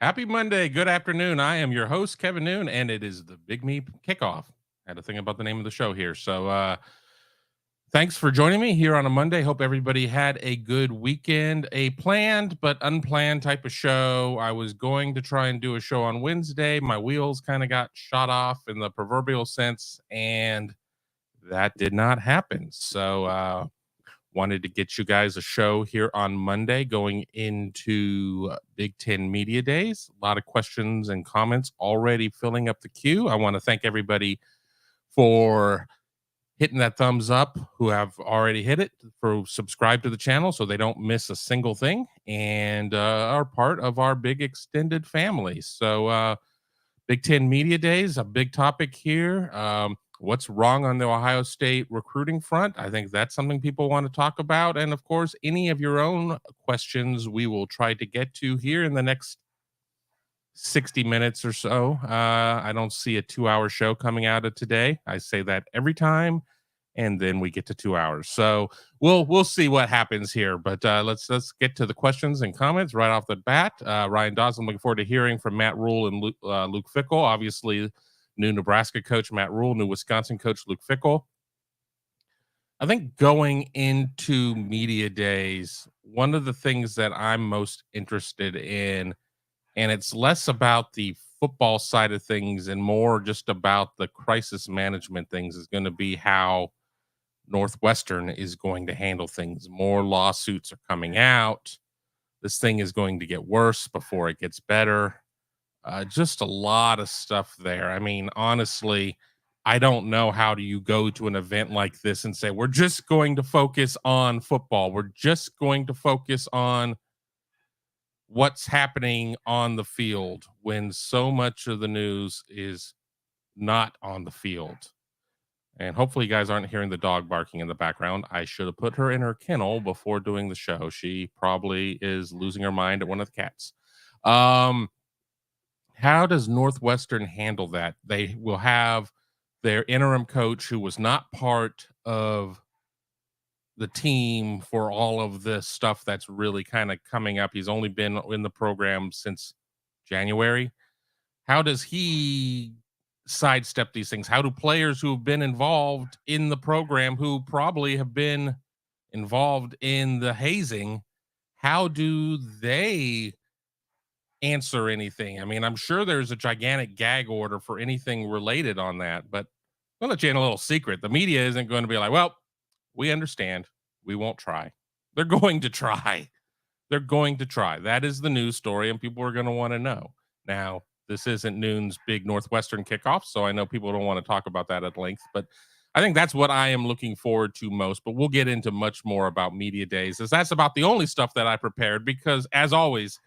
Happy Monday. Good afternoon. I am your host, Kevin Noon, and it is the Big Me Kickoff. Had to think about the name of the show here. So, thanks for joining me here on a Monday. Hope everybody had a good weekend, a planned but unplanned type of show. I was going to try and do a show on Wednesday. My wheels kind of got shot off in the proverbial sense, and that did not happen. So, wanted to get you guys a show here on Monday going into Big Ten Media Days. A lot of questions and comments already filling up the queue. I want to thank everybody for hitting that thumbs up who have already hit it, for subscribe to the channel so they don't miss a single thing, and are part of our big extended family. So, Big Ten Media Days, a big topic here. What's wrong on the Ohio State recruiting front? I think that's something people want to talk about. And of course, any of your own questions we will try to get to here in the next 60 minutes or so. I don't see a 2-hour show coming out of today. I say that every time, and then we get to 2 hours. So we'll see what happens here. But let's get to the questions and comments right off the bat. Ryan Dawson, looking forward to hearing from Matt Rule and Luke Fickell. Obviously, new Nebraska coach Matt Rule, new Wisconsin coach Luke Fickell. I think going into media days, one of the things that I'm most interested in, and it's less about the football side of things and more just about the crisis management things, is going to be how Northwestern is going to handle things. More lawsuits are coming out. This thing is going to get worse before it gets better. Just a lot of stuff there. I mean, honestly, I don't know how do you go to an event like this and say, we're just going to focus on football. We're just going to focus on what's happening on the field when so much of the news is not on the field. And hopefully you guys aren't hearing the dog barking in the background. I should have put her in her kennel before doing the show. She probably is losing her mind at one of the cats. How does Northwestern handle that? They will have their interim coach, who was not part of the team for all of this stuff that's really kind of coming up. He's only been in the program since January. How does he sidestep these things? How do players who have been involved in the program, who probably have been involved in the hazing, how do they answer anything? I mean, I'm sure there's a gigantic gag order for anything related on that, but I'll let you in a little secret. The media isn't going to be like, well, we understand. We won't try. They're going to try. They're going to try. That is the news story, and people are going to want to know. Now, this isn't Noon's big Northwestern kickoff, so I know people don't want to talk about that at length, but I think that's what I am looking forward to most. But we'll get into much more about media days, as that's about the only stuff that I prepared, because as always,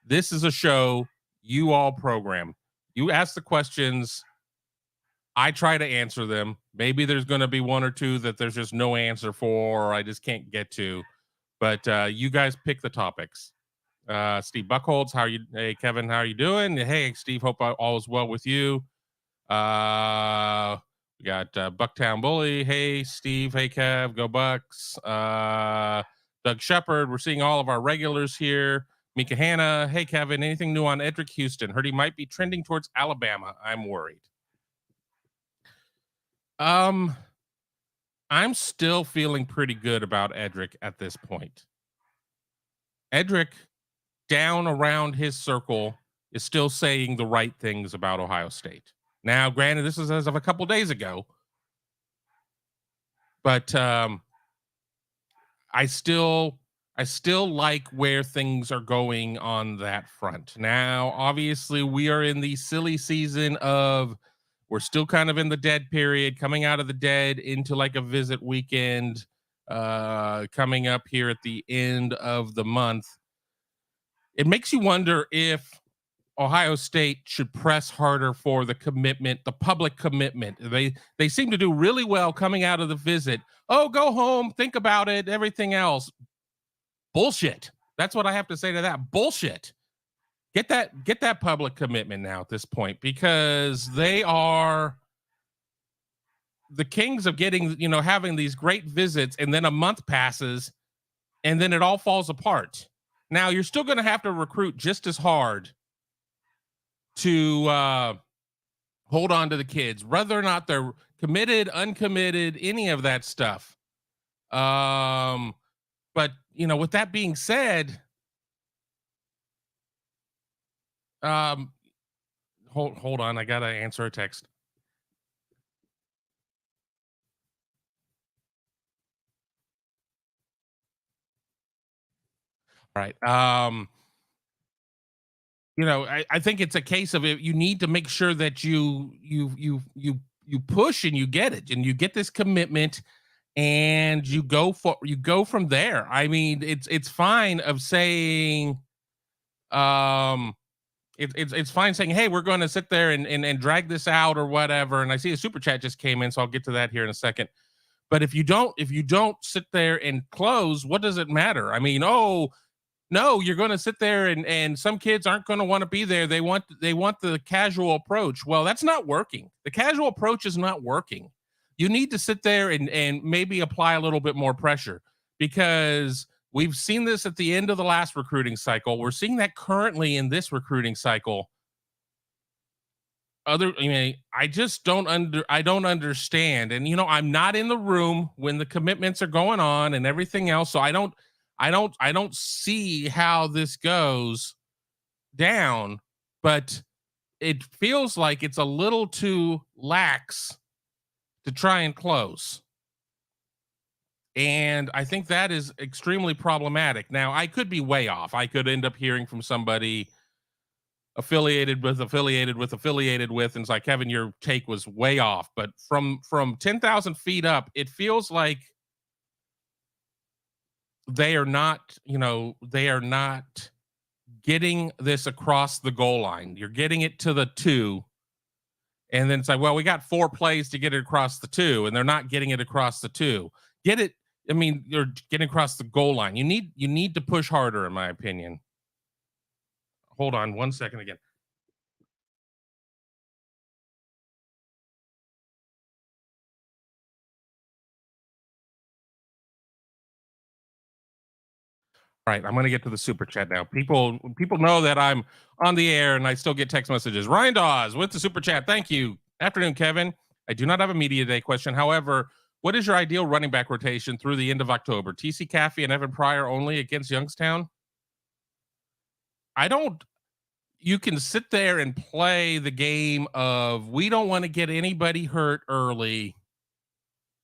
this is a show you all program. You ask the questions, I try to answer them. Maybe there's going to be one or two that there's just no answer for, or I just can't get to. But you guys pick the topics. Steve Buckholz, how are you? Hey, Kevin, how are you doing? Hey, Steve, hope all is well with you. We got Bucktown Bully. Hey, Steve. Hey, Kev. Go Bucks. Doug Shepard. We're seeing all of our regulars here. Mika Hanna. Hey, Kevin. Anything new on Edric Houston? Heard he might be trending towards Alabama. I'm worried. I'm still feeling pretty good about Edric at this point. Edric, down around his circle, is still saying the right things about Ohio State. Now, granted, this is as of a couple days ago, but I still like where things are going on that front. Now, obviously, we are in the silly season of, we're still kind of in the dead period, coming out of the dead into like a visit weekend, coming up here at the end of the month. It makes you wonder if Ohio State should press harder for the commitment, the public commitment. They seem to do really well coming out of the visit. Oh, go home, think about it, everything else. Bullshit. That's what I have to say to that. Bullshit. Get that public commitment now at this point, because they are the kings of getting, having these great visits, and then a month passes and then it all falls apart. Now you're still going to have to recruit just as hard to hold on to the kids, whether or not they're committed, uncommitted, any of that stuff. Um, but with that being said, um, hold on, I gotta answer a text. All right. I think it's a case of it. You need to make sure that you push and you get it and you get this commitment and you go from there. I mean, it's fine of saying um it's fine saying, hey, we're going to sit there and drag this out or whatever. And I see a super chat just came in, so I'll get to that here in a second. But if you don't sit there and close, what does it matter? I mean, oh, no, you're going to sit there and some kids aren't going to want to be there. They want the casual approach. Well, that's not working. The casual approach is not working. You need to sit there and maybe apply a little bit more pressure, because we've seen this at the end of the last recruiting cycle. We're seeing that currently in this recruiting cycle. I don't understand. And I'm not in the room when the commitments are going on and everything else, so I don't see how this goes down, but it feels like it's a little too lax to try and close. And I think that is extremely problematic. Now, I could be way off. I could end up hearing from somebody affiliated with, and it's like, Kevin, your take was way off. But from 10,000 feet up, it feels like they are not getting this across the goal line. You're getting it to the two, and then it's like, well, we got 4 plays to get it across the two, and they're not getting it across the two. Get it? I mean, you're getting across the goal line. You need to push harder, in my opinion. Hold on 1 second again. All right, I'm going to get to the super chat now. People know that I'm on the air and I still get text messages. Ryan Dawes with the super chat. Thank you. Afternoon, Kevin. I do not have a media day question. However, what is your ideal running back rotation through the end of October? TC Caffey and Evan Pryor only against Youngstown? I don't. You can sit there and play the game of, we don't want to get anybody hurt early,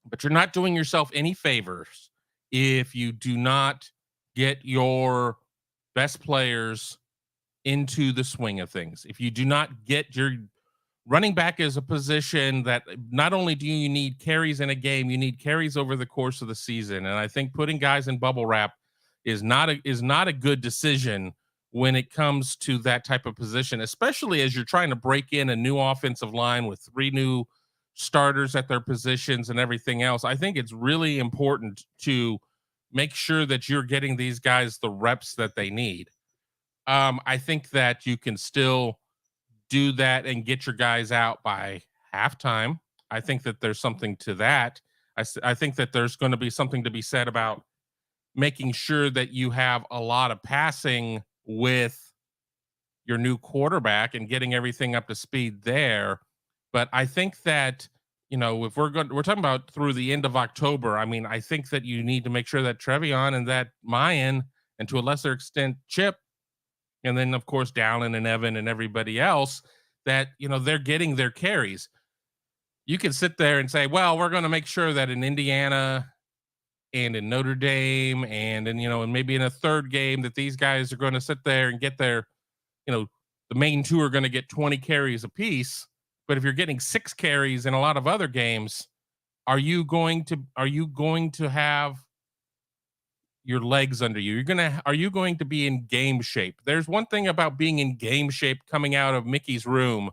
but you're not doing yourself any favors if you do not get your best players into the swing of things. If you do not get your running back is a position that not only do you need carries in a game, you need carries over the course of the season. And I think putting guys in bubble wrap is not a good decision when it comes to that type of position, especially as you're trying to break in a new offensive line with 3 new starters at their positions and everything else. I think it's really important to make sure that you're getting these guys the reps that they need. I think that you can still do that and get your guys out by halftime. I think that there's something to that. I think that there's going to be something to be said about making sure that you have a lot of passing with your new quarterback and getting everything up to speed there. But I think that, if we're talking about through the end of October, I mean, I think that you need to make sure that Trevion and that Mayan, and to a lesser extent Chip, and then of course Dowling and Evan and everybody else, that they're getting their carries. You can sit there and say, well, we're going to make sure that in Indiana and in Notre Dame and maybe in a third game that these guys are going to sit there and get their, the main two are going to get 20 carries apiece. But if you're getting 6 carries in a lot of other games, are you going to have your legs under you? Are you going to be in game shape? There's one thing about being in game shape coming out of Mickey's room,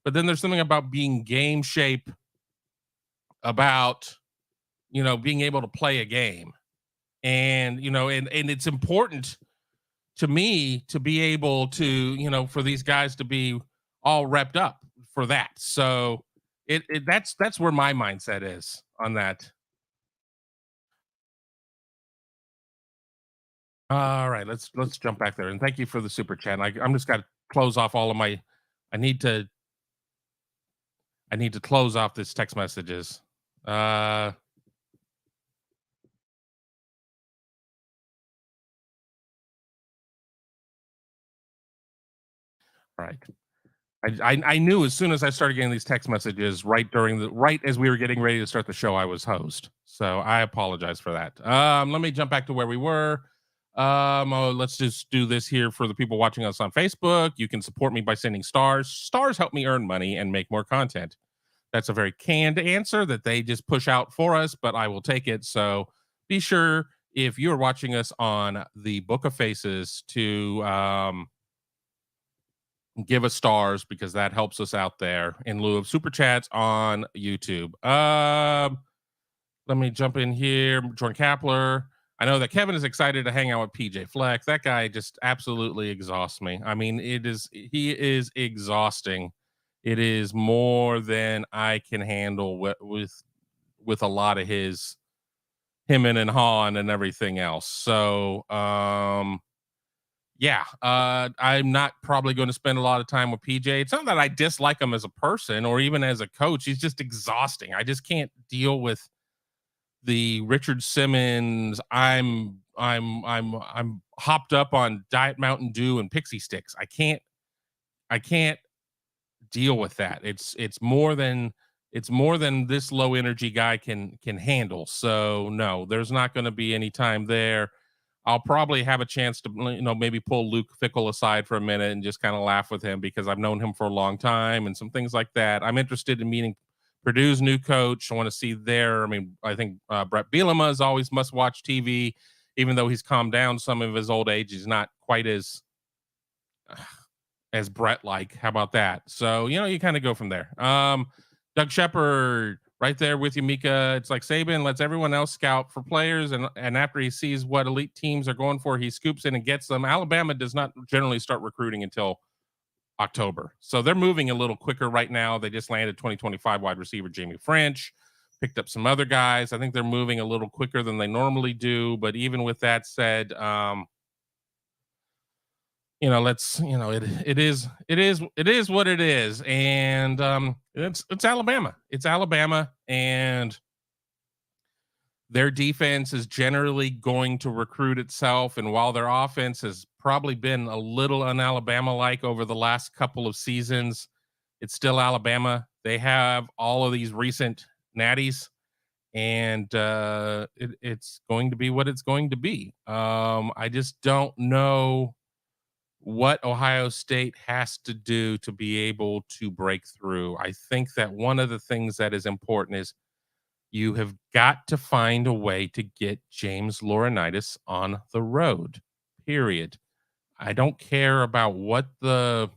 but then there's something about being game shape about, being able to play a game. And, and it's important to me to be able to, for these guys to be all repped up for that. So that's where my mindset is on that. All right, let's jump back there. And thank you for the super chat. I'm just got to close off all of my I need to close off this text messages. Uh right. I knew as soon as I started getting these text messages right as we were getting ready to start the show, I was host. So I apologize for that. Let me jump back to where we were. Let's just do this here for the people watching us on Facebook. You can support me by sending stars. Stars help me earn money and make more content. That's a very canned answer that they just push out for us, but I will take it. So be sure if you're watching us on the Book of Faces to give us stars because that helps us out there in lieu of super chats on YouTube. Let me jump in here. Jordan Kapler. I know that Kevin is excited to hang out with PJ Fleck. That guy just absolutely exhausts me. I mean, he is exhausting. It is more than I can handle with a lot of his him and Han and everything else. So yeah, I'm not probably going to spend a lot of time with PJ. It's not that I dislike him as a person or even as a coach. He's just exhausting. I just can't deal with the Richard Simmons. I'm hopped up on Diet Mountain Dew and Pixie Sticks. I can't deal with that. It's more than this low energy guy can handle. So no, there's not going to be any time there. I'll probably have a chance to, maybe pull Luke Fickle aside for a minute and just kind of laugh with him because I've known him for a long time and some things like that. I'm interested in meeting Purdue's new coach. I want to see I mean, I think Brett Bielema is always must watch TV, even though he's calmed down some of his old age. He's not quite as Brett like. How about that? So, you kind of go from there. Doug Shepard, right there with you, Mika. It's like Saban lets everyone else scout for players, and after he sees what elite teams are going for, he scoops in and gets them. Alabama does not generally start recruiting until October. So they're moving a little quicker right now. They just landed 2025 wide receiver Jamie French, picked up some other guys. I think they're moving a little quicker than they normally do. But even with that said, it is what it is, and it's Alabama. It's Alabama, and their defense is generally going to recruit itself. And while their offense has probably been a little un-Alabama like over the last couple of seasons, it's still Alabama. They have all of these recent natties, and it's going to be what it's going to be. I just don't know what Ohio State has to do to be able to break through. I think that one of the things that is important is you have got to find a way to get James Laurinaitis on the road. Period. I don't care about what the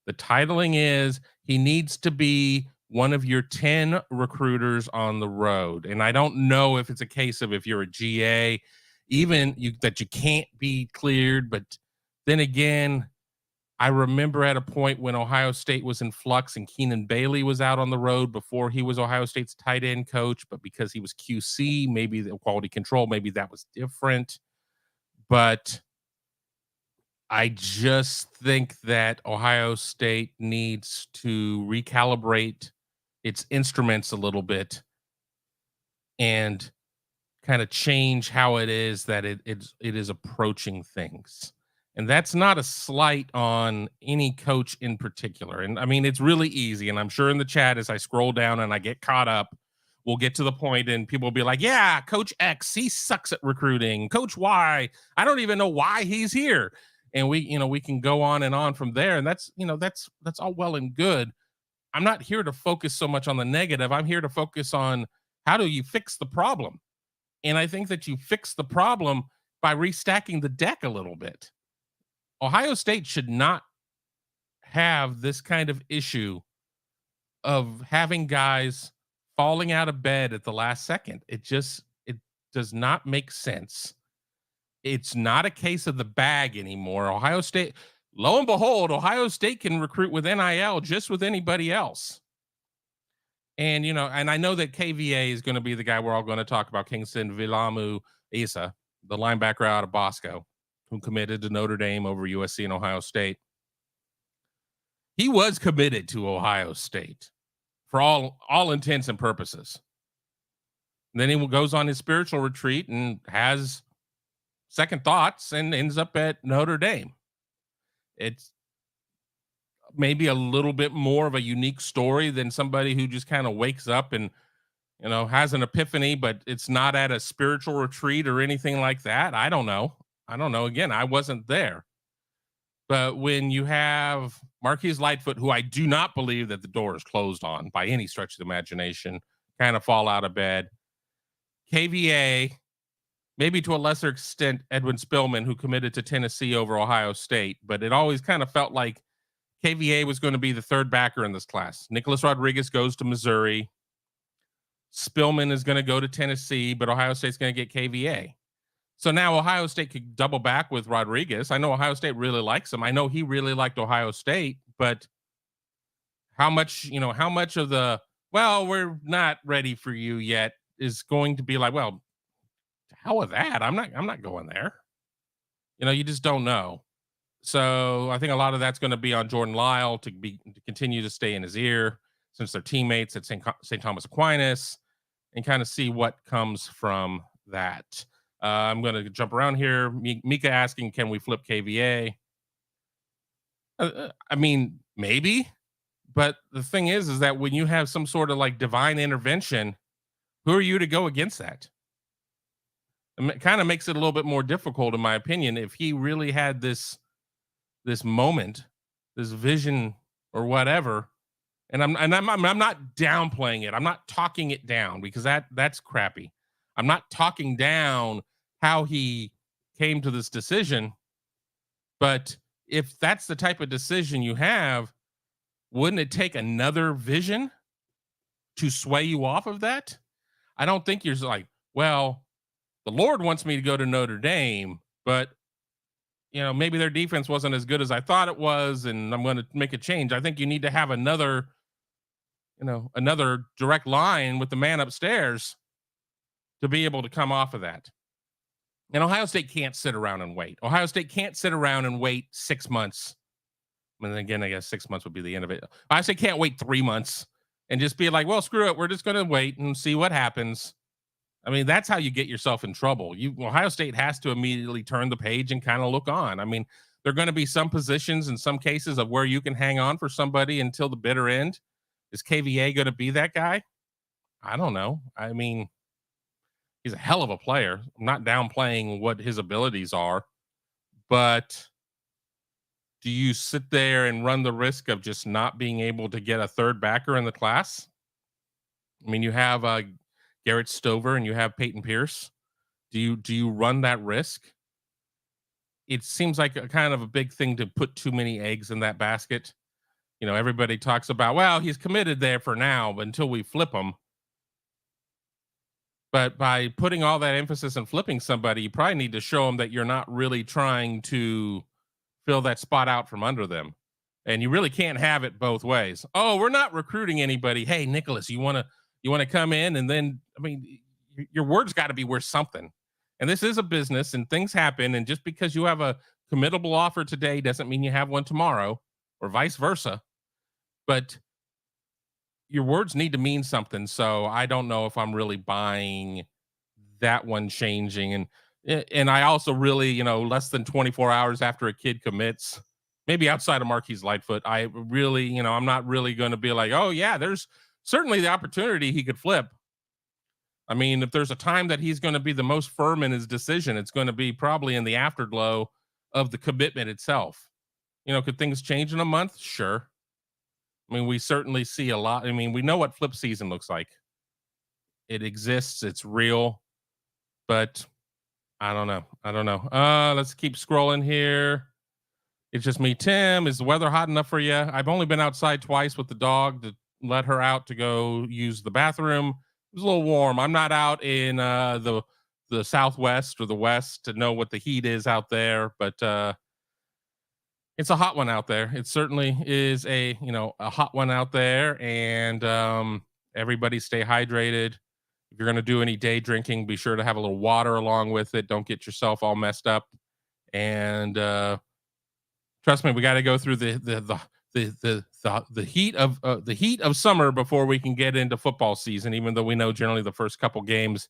titling is. He needs to be one of your 10 recruiters on the road. And I don't know if it's a case of if you're a GA, even that you can't be cleared, but then again, I remember at a point when Ohio State was in flux and Keenan Bailey was out on the road before he was Ohio State's tight end coach, but because he was QC, maybe the quality control, maybe that was different. But I just think that Ohio State needs to recalibrate its instruments a little bit and kind of change how it is that it is approaching things. And that's not a slight on any coach in particular. And I mean, it's really easy. And I'm sure in the chat, as I scroll down and I get caught up, we'll get to the point and people will be like, yeah, Coach X, he sucks at recruiting. Coach Y, I don't even know why he's here. And we can go on and on from there. And that's all well and good. I'm not here to focus so much on the negative. I'm here to focus on how do you fix the problem. And I think that you fix the problem by restacking the deck a little bit. Ohio State should not have this kind of issue of having guys falling out of bed at the last second. It does not make sense. It's not a case of the bag anymore. Ohio State, lo and behold, Ohio State can recruit with NIL just with anybody else. And and I know that KVA is going to be the guy we're all going to talk about, Kingston Vilamu Isa, the linebacker out of Bosco, who committed to Notre Dame over USC and Ohio State. He was committed to Ohio State for all intents and purposes. And then he goes on his spiritual retreat and has second thoughts and ends up at Notre Dame. It's maybe a little bit more of a unique story than somebody who just kind of wakes up and has an epiphany, but it's not at a spiritual retreat or anything like that. I don't know. Again, I wasn't there. But when you have Marquise Lightfoot, who I do not believe that the door is closed on by any stretch of the imagination, kind of fall out of bed. KVA, maybe to a lesser extent, Edwin Spillman, who committed to Tennessee over Ohio State, but it always kind of felt like KVA was going to be the third backer in this class. Nicholas Rodriguez goes to Missouri. Spillman is going to go to Tennessee, but Ohio State's going to get KVA. So now Ohio State could double back with Rodriguez. I know Ohio State really likes him. I know he really liked Ohio State, but how much of the, well, we're not ready for you yet is going to be like, well, to hell with that. I'm not going there. You just don't know. So I think a lot of that's going to be on Jordan Lyle to continue to stay in his ear since they're teammates at St. Thomas Aquinas and kind of see what comes from that. I'm going to jump around here. Mika asking, can we flip KVA? I mean, maybe. But the thing is that when you have some sort of like divine intervention, who are you to go against that? It kind of makes it a little bit more difficult, in my opinion, if he really had this moment, this vision or whatever. And I'm not downplaying it. I'm not talking it down because that's crappy. I'm not talking down how he came to this decision. But if that's the type of decision you have, wouldn't it take another vision to sway you off of that? I don't think you're like, well, the Lord wants me to go to Notre Dame, but maybe their defense wasn't as good as I thought it was, and I'm going to make a change. I think you need to have another direct line with the man upstairs to be able to come off of that. And Ohio State can't sit around and wait. Ohio State can't sit around and wait 6 months. And again, I guess 6 months would be the end of it. Ohio State can't wait 3 months and just be like, well, screw it. We're just going to wait and see what happens. I mean, that's how you get yourself in trouble. Ohio State has to immediately turn the page and kind of look on. I mean, there are going to be some positions in some cases of where you can hang on for somebody until the bitter end. Is KVA going to be that guy? I don't know. I mean, he's a hell of a player. I'm not downplaying what his abilities are, but do you sit there and run the risk of just not being able to get a third backer in the class? I mean, you have Garrett Stover and you have Peyton Pierce. Do you run that risk? It seems like a kind of a big thing to put too many eggs in that basket. Everybody talks about, well, he's committed there for now, but until we flip him. But by putting all that emphasis on flipping somebody, you probably need to show them that you're not really trying to fill that spot out from under them. And you really can't have it both ways. Oh, we're not recruiting anybody. Hey, Nicholas, you want to come in? And then, I mean, your word's got to be worth something. And this is a business and things happen. And just because you have a committable offer today doesn't mean you have one tomorrow or vice versa. But your words need to mean something. So I don't know if I'm really buying that one changing. And I also really, less than 24 hours after a kid commits, maybe outside of Marquise Lightfoot, I really, I'm not really going to be like, oh yeah, there's certainly the opportunity he could flip. I mean, if there's a time that he's going to be the most firm in his decision, it's going to be probably in the afterglow of the commitment itself. Could things change in a month? Sure. I mean, we certainly see a lot. I mean, we know what flip season looks like. It exists. It's real. But I don't know. Let's keep scrolling here. It's just me, Tim. Is the weather hot enough for you? I've only been outside twice with the dog to let her out to go use the bathroom. It was a little warm. I'm not out in the Southwest or the West to know what the heat is out there, but it's a hot one out there. It certainly is a hot one out there, and everybody stay hydrated. If you're going to do any day drinking, be sure to have a little water along with it. Don't get yourself all messed up. And trust me, we got to go through the the heat of summer before we can get into football season, even though we know generally the first couple games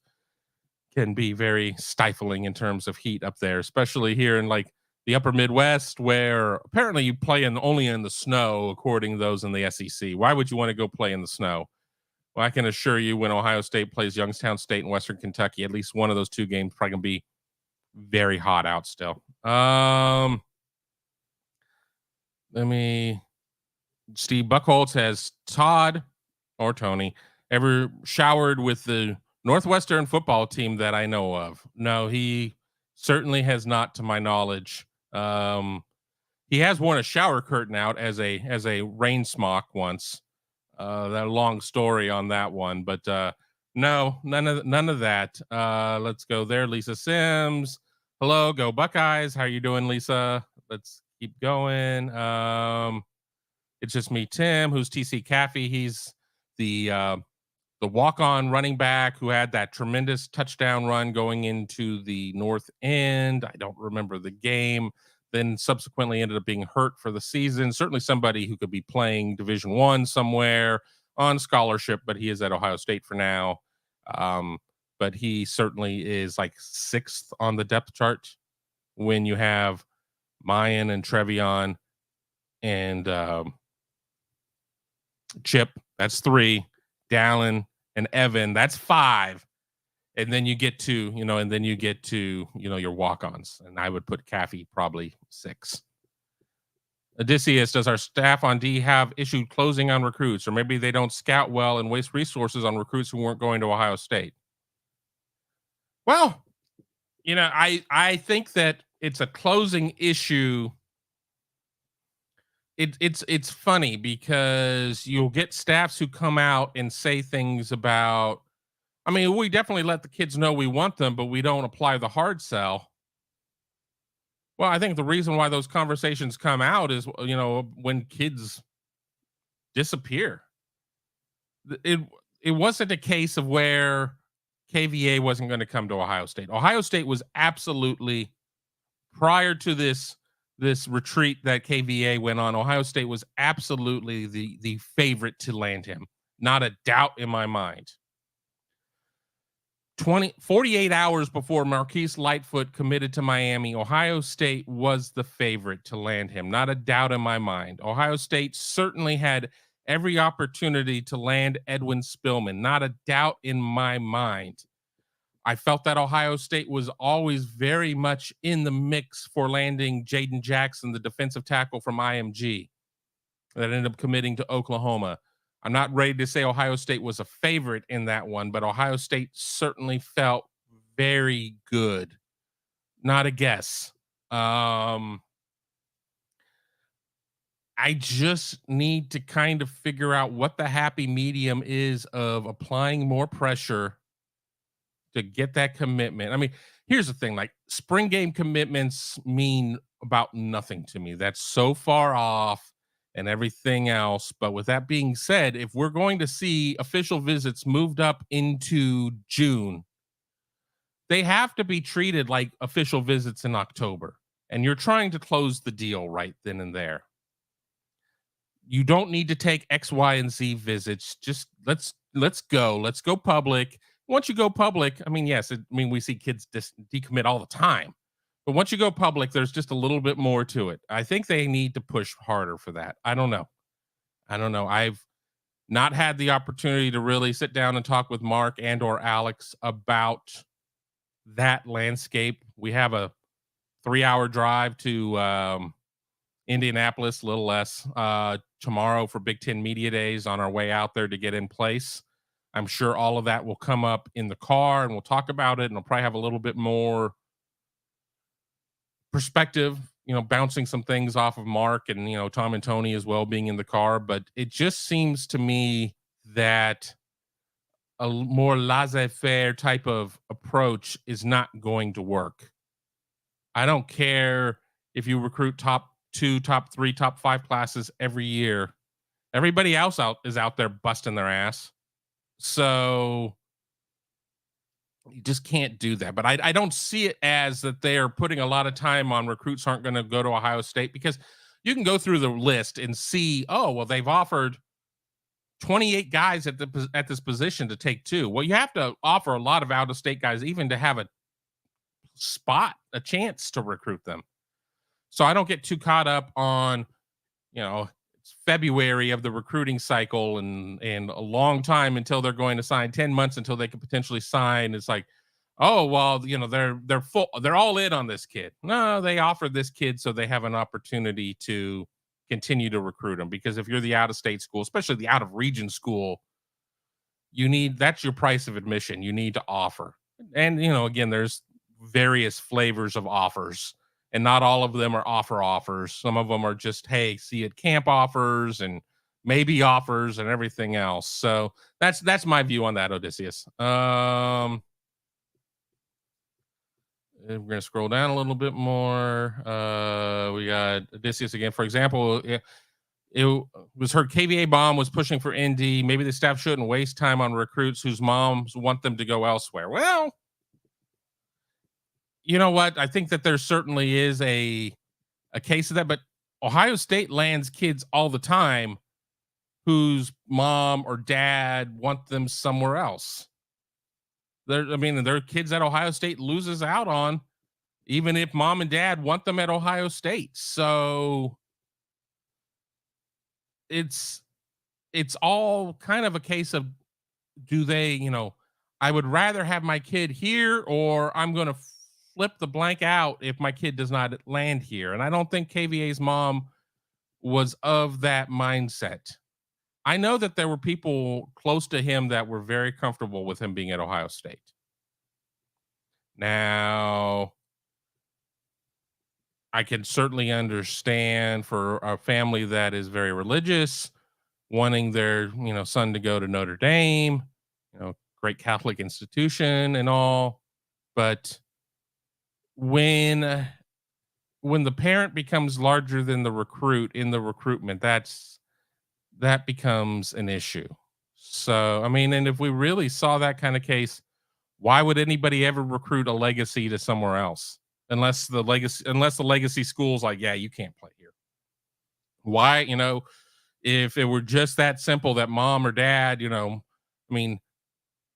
can be very stifling in terms of heat up there, especially here in like the upper Midwest, where apparently you play only in the snow, according to those in the SEC. Why would you want to go play in the snow? Well, I can assure you, when Ohio State plays Youngstown State in Western Kentucky, at least one of those two games probably gonna be very hot out still. Let me. Steve Buckholz, has Todd or Tony ever showered with the Northwestern football team that I know of? No, he certainly has not, to my knowledge. He has worn a shower curtain out as a rain smock once. That long story on that one, but no, none of that. Let's go there. Lisa Sims, hello, go Buckeyes. How you doing, Lisa? Let's keep going. It's just me, Tim, who's TC Caffey. He's the walk-on running back who had that tremendous touchdown run going into the north end. I don't remember the game. Then subsequently ended up being hurt for the season. Certainly somebody who could be playing Division I somewhere on scholarship, but he is at Ohio State for now. But he certainly is like 6th on the depth chart when you have Mayan and Trevion and Chip, that's 3, Dallin and Evan, that's 5. And then you get to, your walk-ons. And I would put Caffey probably 6. Odysseus, does our staff on D have issued closing on recruits? Or maybe they don't scout well and waste resources on recruits who weren't going to Ohio State? Well, I think that it's a closing issue. It's funny because you'll get staffs who come out and say things about, I mean, we definitely let the kids know we want them, but we don't apply the hard sell. Well, I think the reason why those conversations come out is, when kids disappear. It wasn't a case of where KVA wasn't going to come to Ohio State. Ohio State was absolutely, prior to this retreat that KVA went on, Ohio State was absolutely the favorite to land him. Not a doubt in my mind. 48 hours before Marquise Lightfoot committed to Miami, Ohio State was the favorite to land him. Not a doubt in my mind. Ohio State certainly had every opportunity to land Edwin Spillman. Not a doubt in my mind. I felt that Ohio State was always very much in the mix for landing Jaden Jackson, the defensive tackle from IMG that ended up committing to Oklahoma. I'm not ready to say Ohio State was a favorite in that one, but Ohio State certainly felt very good. Not a guess. I just need to kind of figure out what the happy medium is of applying more pressure to get that commitment. I mean, here's the thing, like spring game commitments mean about nothing to me. That's so far off and everything else. But with that being said, if we're going to see official visits moved up into June, they have to be treated like official visits in October. And you're trying to close the deal right then and there. You don't need to take X, Y, and Z visits. Just let's go. Let's go public. Once you go public, I mean, yes, we see kids decommit all the time. But once you go public, there's just a little bit more to it. I think they need to push harder for that. I don't know. I've not had the opportunity to really sit down and talk with Mark and or Alex about that landscape. We have a 3-hour drive to Indianapolis, a little less, tomorrow for Big Ten Media Days on our way out there to get in place. I'm sure all of that will come up in the car and we'll talk about it, and I'll probably have a little bit more perspective, bouncing some things off of Mark and, Tom and Tony as well being in the car. But it just seems to me that a more laissez-faire type of approach is not going to work. I don't care if you recruit top 2, top 3, top 5 classes every year. Everybody else is out there busting their ass. So you just can't do that. But I don't see it as that they're putting a lot of time on recruits aren't going to go to Ohio State, because you can go through the list and see, oh, well, they've offered 28 guys at this position to take two. Well, you have to offer a lot of out of state guys even to have a spot, a chance to recruit them. So I don't get too caught up on, it's February of the recruiting cycle and a long time until they're going to sign, 10 months until they could potentially sign. It's like, oh, well, they're full, they're all in on this kid. No, they offered this kid so they have an opportunity to continue to recruit them. Because if you're the out of state school, especially the out of region school, that's your price of admission. You need to offer. And, again, there's various flavors of offers, and not all of them are offers. Some of them are just, hey, see you at camp offers and maybe offers and everything else. So that's my view on that, Odysseus. We're going to scroll down a little bit more. We got Odysseus again. For example, it was heard KVA bomb was pushing for Indy. Maybe the staff shouldn't waste time on recruits whose moms want them to go elsewhere. Well, you know what? I think that there certainly is a case of that, but Ohio State lands kids all the time whose mom or dad want them somewhere else. There are kids that Ohio State loses out on, even if mom and dad want them at Ohio State. So it's all kind of a case of, do they, I would rather have my kid here, or I'm going to flip the blank out if my kid does not land here. And I don't think KVA's mom was of that mindset. I know that there were people close to him that were very comfortable with him being at Ohio State. Now, I can certainly understand for a family that is very religious, wanting their, son to go to Notre Dame, great Catholic institution and all. But when the parent becomes larger than the recruit in the recruitment, that becomes an issue. So, and if we really saw that kind of case, why would anybody ever recruit a legacy to somewhere else? Unless the legacy school's like, yeah, you can't play here. Why, if it were just that simple that mom or dad,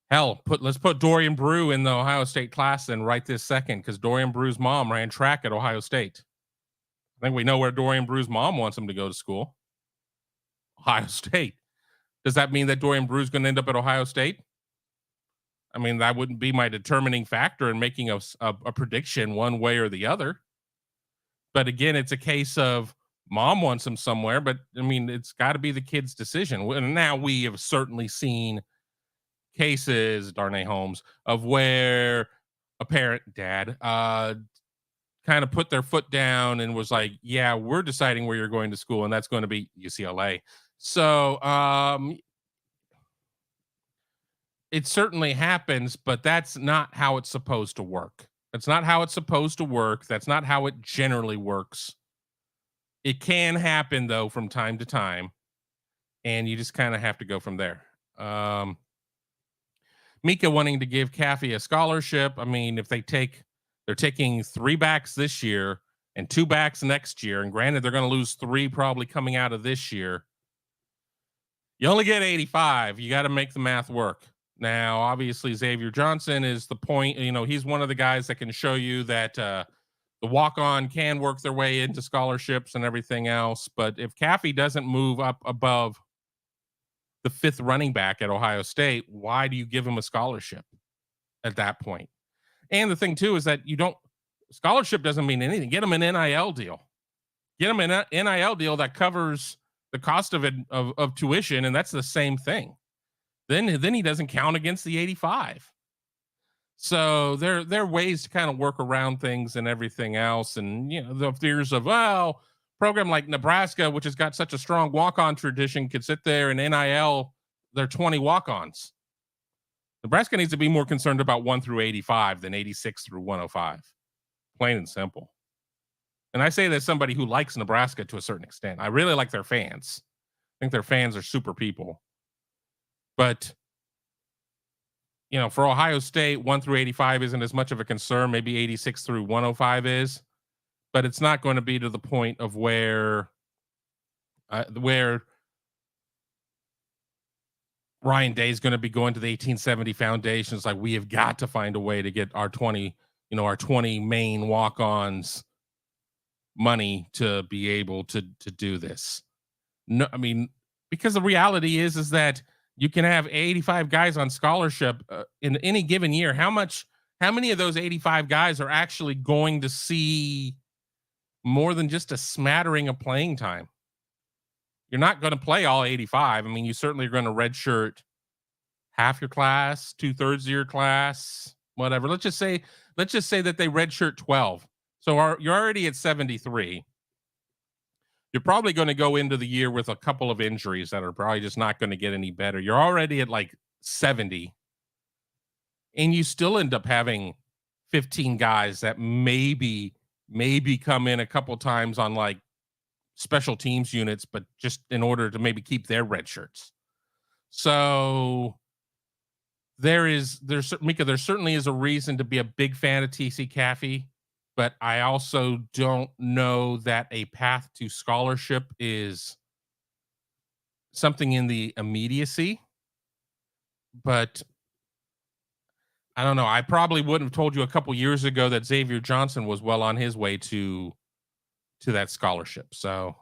hell, let's put Dorian Brew in the Ohio State class then right this second, because Dorian Brew's mom ran track at Ohio State. I think we know where Dorian Brew's mom wants him to go to school. Ohio State. Does that mean that Dorian Brew's going to end up at Ohio State? That wouldn't be my determining factor in making a prediction one way or the other. But again, it's a case of mom wants him somewhere, but it's got to be the kid's decision. And now we have certainly seen cases, Darnay Holmes, of where a parent, dad, kind of put their foot down and was like, yeah, we're deciding where you're going to school, and that's going to be UCLA. So it certainly happens, but that's not how it's supposed to work. That's not how it's supposed to work. That's not how it generally works. It can happen, though, from time to time, and you just kind of have to go from there. Mika wanting to give Caffey a scholarship. If they're taking 3 backs this year and 2 backs next year, and granted, they're going to lose 3 probably coming out of this year. You only get 85. You got to make the math work. Now, obviously, Xavier Johnson is the point. He's one of the guys that can show you that the walk-on can work their way into scholarships and everything else. But if Caffey doesn't move up above the 5th running back at Ohio State, why do you give him a scholarship at that point? And the thing, too, is that scholarship doesn't mean anything. Get him an NIL deal. Get him an NIL deal that covers the cost of tuition, and that's the same thing. Then he doesn't count against the 85. So there are ways to kind of work around things and everything else. And, the fears of, program like Nebraska, which has got such a strong walk-on tradition, could sit there and NIL their 20 walk-ons. Nebraska needs to be more concerned about 1 through 85 than 86 through 105. Plain and simple. And I say that as somebody who likes Nebraska to a certain extent. I really like their fans. I think their fans are super people. But, for Ohio State, 1 through 85 isn't as much of a concern. Maybe 86 through 105 is. But it's not going to be to the point of where where Ryan Day is going to be going to the 1870 Foundation. It's like, we have got to find a way to get our 20, our 20 main walk-ons money to be able to do this. No, I mean, because the reality is that you can have 85 guys on scholarship in any given year. How many of those 85 guys are actually going to see more than just a smattering of playing time? You're not going to play all 85. I mean, you certainly are going to redshirt half your class, 2/3 of your class, whatever. Let's just say that they redshirt 12. So you're already at 73. You're probably going to go into the year with a couple of injuries that are probably just not going to get any better. You're already at like 70, and you still end up having 15 guys that maybe come in a couple times on like special teams units, but just in order to maybe keep their red shirts. So there's Mika, there certainly is a reason to be a big fan of TC Caffey, but I also don't know that a path to scholarship is something in the immediacy. But I don't know. I probably wouldn't have told you a couple years ago that Xavier Johnson was well on his way to that scholarship. So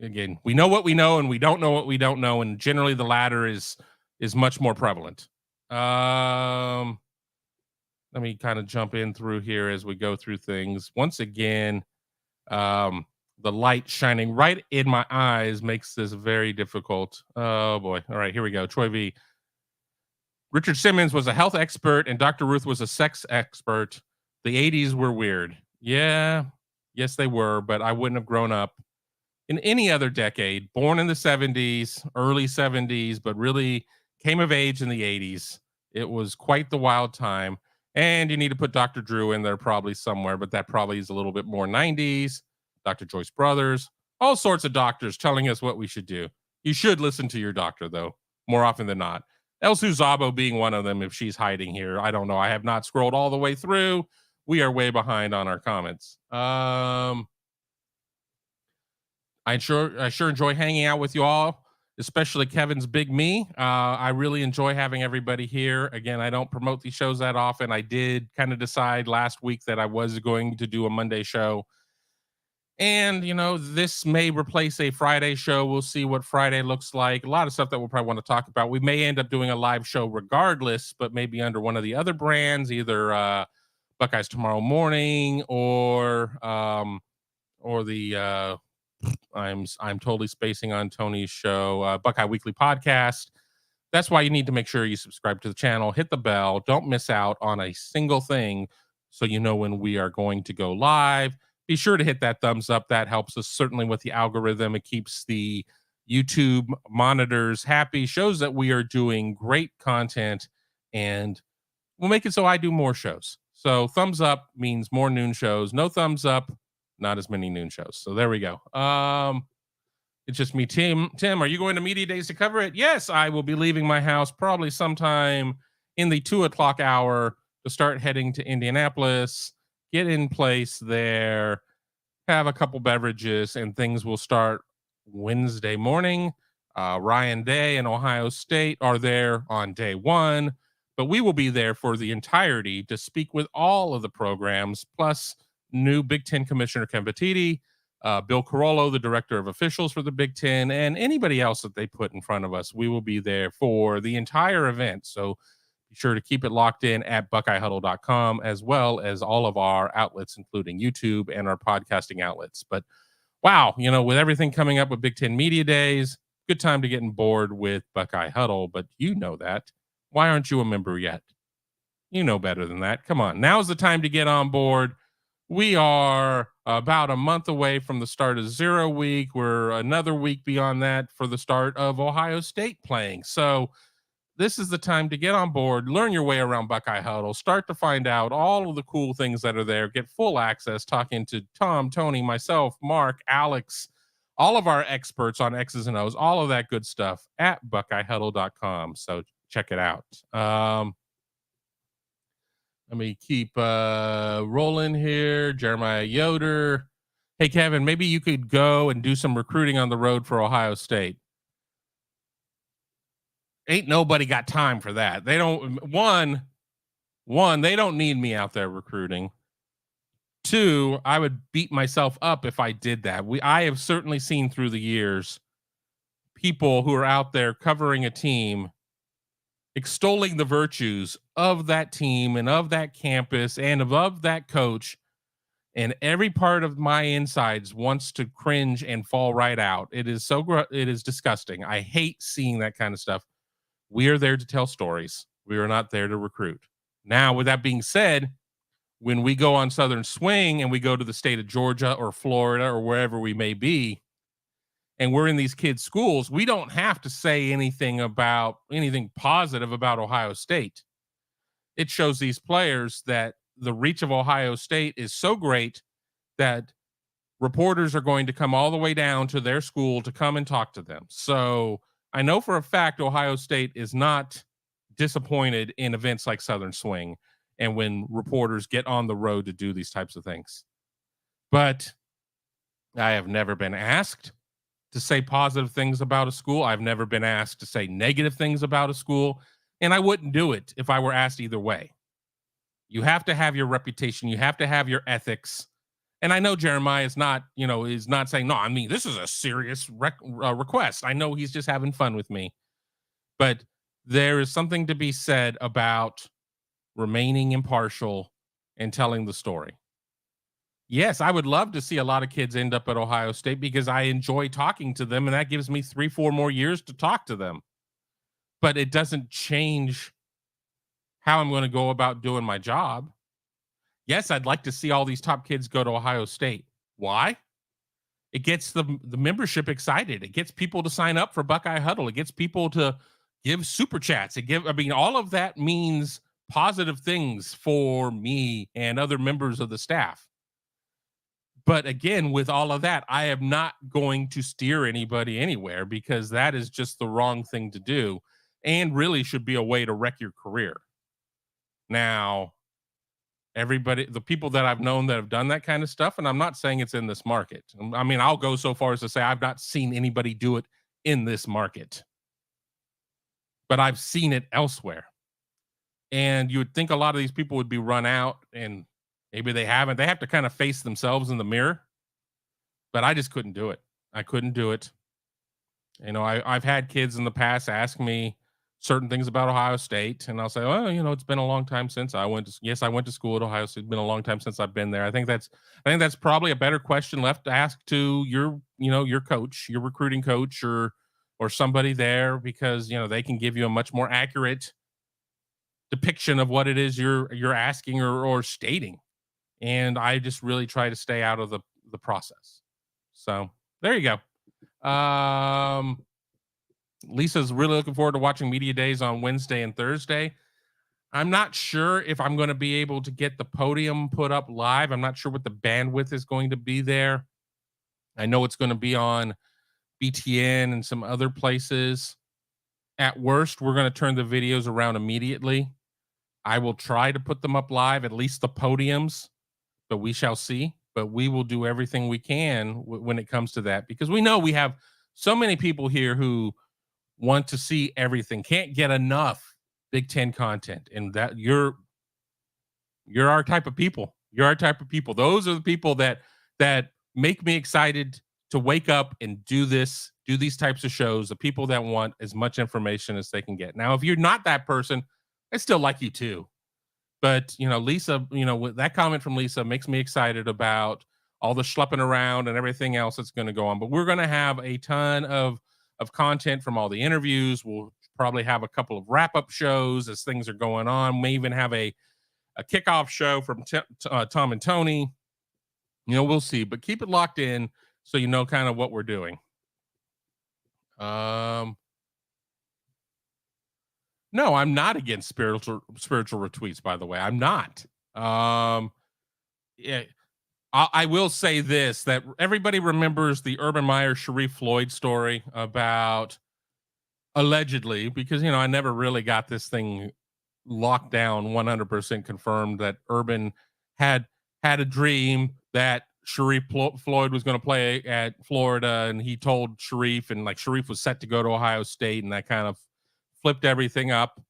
again, we know what we know and we don't know what we don't know, and generally the latter is much more prevalent. Let me kind of jump in through here as we go through things. Once again, the light shining right in my eyes makes this very difficult. Oh boy. All right, here we go. Troy V. Richard Simmons was a health expert and Dr. Ruth was a sex expert. The 80s were weird. Yeah, yes, they were, but I wouldn't have grown up in any other decade. Born in the 70s, early 70s, but really came of age in the 80s. It was quite the wild time. And you need to put Dr. Drew in there probably somewhere, but that probably is a little bit more 90s. Dr. Joyce Brothers, all sorts of doctors telling us what we should do. You should listen to your doctor, though, more often than not. Elsu Zabo being one of them, if she's hiding here. I don't know. I have not scrolled all the way through. We are way behind on our comments. I sure enjoy hanging out with you all, especially Kevin's Big Me. I really enjoy having everybody here. Again, I don't promote these shows that often. I did kind of decide last week that I was going to do a Monday show. And, this may replace a Friday show. We'll see what Friday looks like. A lot of stuff that we'll probably want to talk about. We may end up doing a live show regardless, but maybe under one of the other brands, either Buckeyes Tomorrow Morning or the I'm totally spacing on Tony's show, Buckeye Weekly Podcast. That's why you need to make sure you subscribe to the channel, hit the bell, don't miss out on a single thing so you know when we are going to go live. Be sure to hit that thumbs up. That helps us certainly with the algorithm. It keeps the YouTube monitors happy, shows that we are doing great content, and we'll make it so I do more shows. So thumbs up means more noon shows. No thumbs up, not as many noon shows. So there we go. It's just me. Tim, are you going to Media Days to cover it? Yes, I will be leaving my house probably sometime in the 2:00 hour to start heading to Indianapolis, get in place there, have a couple beverages, and things will start Wednesday morning. Ryan Day and Ohio State are there on day one, but we will be there for the entirety to speak with all of the programs, plus new Big Ten Commissioner Ken Petiti, Bill Carollo, the Director of Officials for the Big Ten, and anybody else that they put in front of us. We will be there for the entire event. So be sure to keep it locked in at BuckeyeHuddle.com, as well as all of our outlets, including YouTube and our podcasting outlets. But wow, with everything coming up with Big Ten Media Days, good time to get on board with Buckeye Huddle. But you know that. Why aren't you a member yet? You know better than that. Come on. Now's the time to get on board. We are about a month away from the start of 0 week. We're another week beyond that for the start of Ohio State playing. So this is the time to get on board, learn your way around Buckeye Huddle, start to find out all of the cool things that are there, get full access, talking to Tom, Tony, myself, Mark, Alex, all of our experts on X's and O's, all of that good stuff at BuckeyeHuddle.com. So check it out. Let me keep rolling here. Jeremiah Yoder Hey, Kevin, maybe you could go and do some recruiting on the road for Ohio State. Ain't nobody got time for that. They don't one, they don't need me out there recruiting. Two, I would beat myself up if I did that. I have certainly seen through the years people who are out there covering a team, extolling the virtues of that team and of that campus and of that coach. And every part of my insides wants to cringe and fall right out. It is it is disgusting. I hate seeing that kind of stuff. We are there to tell stories. We are not there to recruit. Now, with that being said, when we go on Southern Swing and we go to the state of Georgia or Florida or wherever we may be, and we're in these kids' schools, we don't have to say anything positive about Ohio State. It shows these players that the reach of Ohio State is so great that reporters are going to come all the way down to their school to come and talk to them. So I know for a fact Ohio State is not disappointed in events like Southern Swing and when reporters get on the road to do these types of things. But I have never been asked to say positive things about a school. I've never been asked to say negative things about a school, and I wouldn't do it if I were asked either way. You have to have your reputation. You have to have your ethics. And I know Jeremiah is not saying, no, I mean, this is a serious request. I know he's just having fun with me. But there is something to be said about remaining impartial and telling the story. Yes, I would love to see a lot of kids end up at Ohio State because I enjoy talking to them, and that gives me 3-4 more years to talk to them. But it doesn't change how I'm going to go about doing my job. Yes, I'd like to see all these top kids go to Ohio State. Why? It gets the membership excited. It gets people to sign up for Buckeye Huddle. It gets people to give super chats. All of that means positive things for me and other members of the staff. But again, with all of that, I am not going to steer anybody anywhere because that is just the wrong thing to do and really should be a way to wreck your career. Now, the people that I've known that have done that kind of stuff, and I'm not saying it's in this market. I mean, I'll go so far as to say I've not seen anybody do it in this market, but I've seen it elsewhere. And you would think a lot of these people would be run out, and maybe they haven't. They have to kind of face themselves in the mirror, but I just couldn't do it. I couldn't do it. I've had kids in the past ask me certain things about Ohio State, and I'll say, "Oh, it's been a long time since I went to school at Ohio State. It's been a long time since I've been there." I think that's probably a better question left to ask to your coach, your recruiting coach, or somebody there, because they can give you a much more accurate depiction of what it is you're asking or stating. And I just really try to stay out of the process. So there you go. Lisa's really looking forward to watching Media Days on Wednesday and Thursday. I'm not sure if I'm going to be able to get the podium put up live. I'm not sure what the bandwidth is going to be there. I know it's going to be on BTN and some other places. At worst, we're going to turn the videos around immediately. I will try to put them up live, at least the podiums, but we shall see. But we will do everything we can when it comes to that, because we know we have so many people here who want to see everything, can't get enough Big Ten content, and that you're our type of people. You're our type of people. Those are the people that make me excited to wake up and do these types of shows. The people that want as much information as they can get. Now, if you're not that person, I still like you too. But, Lisa, that comment from Lisa makes me excited about all the schlepping around and everything else that's going to go on. But we're going to have a ton of content from all the interviews. We'll probably have a couple of wrap-up shows as things are going on. We may even have a kickoff show from Tom and Tony. We'll see. But keep it locked in so you know kind of what we're doing. No, I'm not against spiritual retweets, by the way. I'm not. Yeah, I will say this, that everybody remembers the Urban Meyer Sharif Floyd story about allegedly, because, I never really got this thing locked down 100% confirmed, that Urban had a dream that Floyd was going to play at Florida, and he told Sharif, and like Sharif was set to go to Ohio State, and that kind of flipped everything up.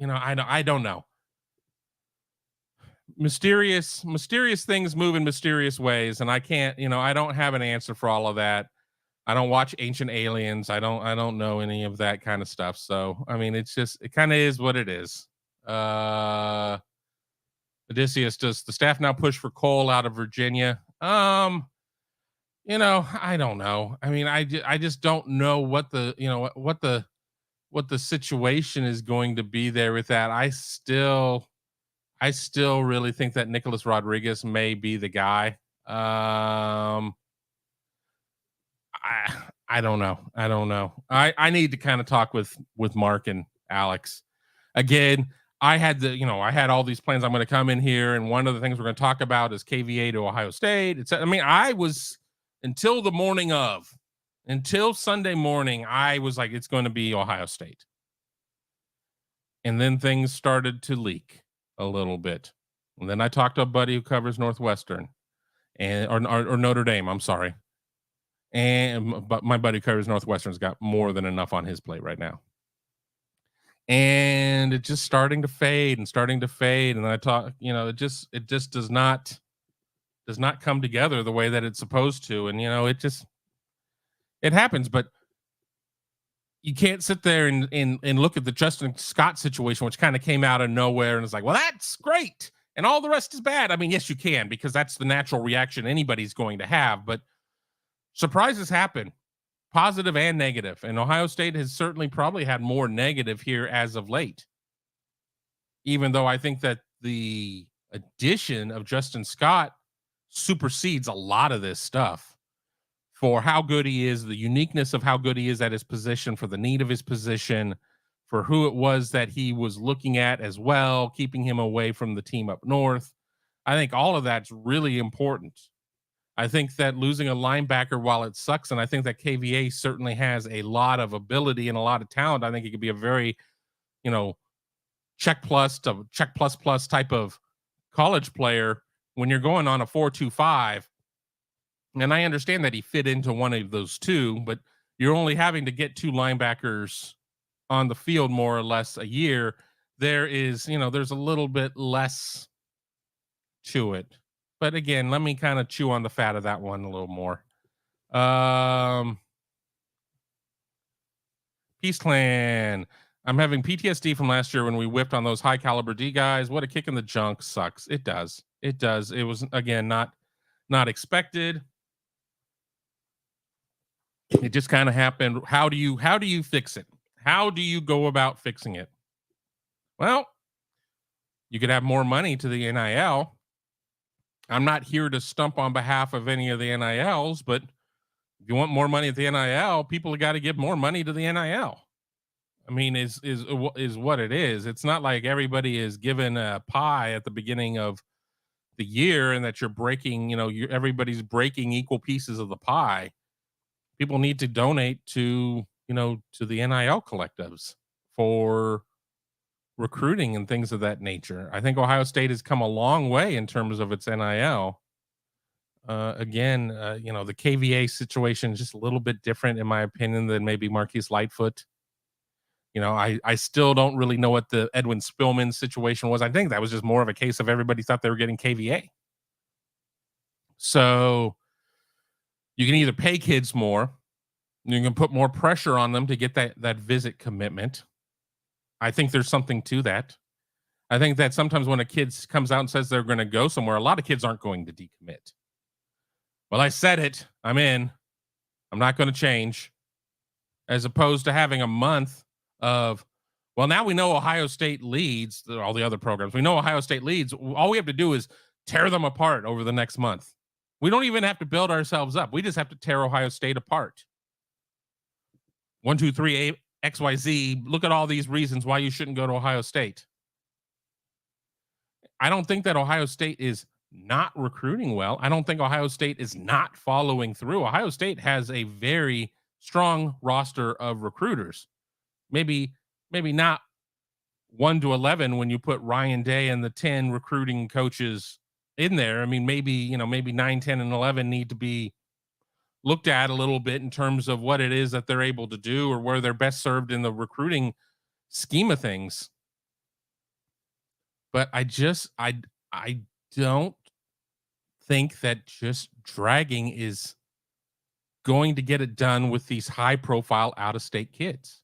I don't know. Mysterious things move in mysterious ways, and I can't, I don't have an answer for all of that. I don't watch Ancient Aliens. I don't know any of that kind of stuff. So, I mean, it kind of is what it is. Odysseus, does the staff now push for Cole out of Virginia? I don't know. I mean, I just don't know what the situation is going to be there with that. I still really think that Nicholas Rodriguez may be the guy. I don't know. I need to kind of talk with Mark and Alex again. I had all these plans. I'm going to come in here, and one of the things we're going to talk about is KVA to Ohio State. I was until Sunday morning, I was like, it's going to be Ohio State. And then things started to leak a little bit. And then I talked to a buddy who covers Northwestern or Notre Dame. I'm sorry. But my buddy who covers Northwestern's got more than enough on his plate right now. And it's just starting to fade. And I talk, it just does not come together the way that it's supposed to. And, it happens, but you can't sit there and look at the Justin Scott situation, which kind of came out of nowhere. And it's like, well, that's great. And all the rest is bad. I mean, yes, you can, because that's the natural reaction anybody's going to have. But surprises happen, positive and negative. And Ohio State has certainly probably had more negative here as of late. Even though I think that the addition of Justin Scott supersedes a lot of this stuff. For how good he is, the uniqueness of how good he is at his position, for the need of his position, for who it was that he was looking at as well, keeping him away from the team up north. I think all of that's really important. I think that losing a linebacker, while it sucks, and I think that KVA certainly has a lot of ability and a lot of talent, I think he could be a very, check plus type of college player when you're going on a 4.25. And I understand that he fit into one of those two, but you're only having to get two linebackers on the field more or less a year. There is, there's a little bit less to it. But again, let me kind of chew on the fat of that one a little more. Peace Clan. I'm having PTSD from last year when we whipped on those high caliber D guys. What a kick in the junk. Sucks. It does. It was, again, not expected. It just kind of happened. How do you fix it? How do you go about fixing it? Well, you could have more money to the NIL. I'm not here to stump on behalf of any of the NILs, but if you want more money at the NIL, people have got to give more money to the NIL. I mean, is what it is. It's not like everybody is given a pie at the beginning of the year and that you're breaking, everybody's breaking equal pieces of the pie. People need to donate to the NIL collectives for recruiting and things of that nature. I think Ohio State has come a long way in terms of its NIL. Again, the KVA situation is just a little bit different, in my opinion, than maybe Marquise Lightfoot. I still don't really know what the Edwin Spillman situation was. I think that was just more of a case of everybody thought they were getting KVA. So you can either pay kids more, you can put more pressure on them to get that visit commitment. I think there's something to that. I think that sometimes when a kid comes out and says they're going to go somewhere, a lot of kids aren't going to decommit. Well, I said it. I'm in. I'm not going to change. As opposed to having a month of, well, now we know Ohio State leads all the other programs. We know Ohio State leads. All we have to do is tear them apart over the next month. We don't even have to build ourselves up. We just have to tear Ohio State apart. 1, 2, 3, XYZ. Look at all these reasons why you shouldn't go to Ohio State. I don't think that Ohio State is not recruiting well. I don't think Ohio State is not following through. Ohio State has a very strong roster of recruiters. Maybe not 1 to 11 when you put Ryan Day and the 10 recruiting coaches in there. I mean, maybe 9, 10, and 11 need to be looked at a little bit in terms of what it is that they're able to do or where they're best served in the recruiting scheme of things. But I don't think that just dragging is going to get it done with these high profile out of state kids.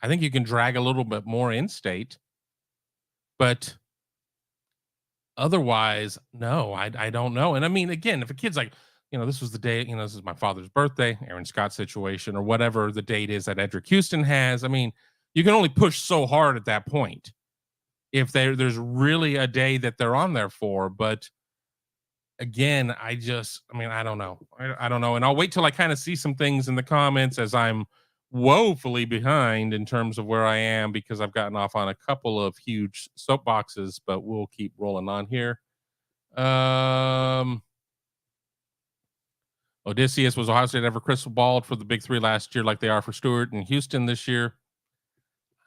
I think you can drag a little bit more in state, but otherwise, no, I don't know. And I mean, again, if a kid's like, this was the day, this is my father's birthday, Aaron Scott situation, or whatever the date is that Edric Houston has. I mean, you can only push so hard at that point if there's really a day that they're on there for. But again, I don't know. I don't know. And I'll wait till I kind of see some things in the comments as I'm woefully behind in terms of where I am because I've gotten off on a couple of huge soapboxes, but we'll keep rolling on here. Odysseus, was Ohio State ever crystal balled for the big three last year like they are for Stewart and Houston this year?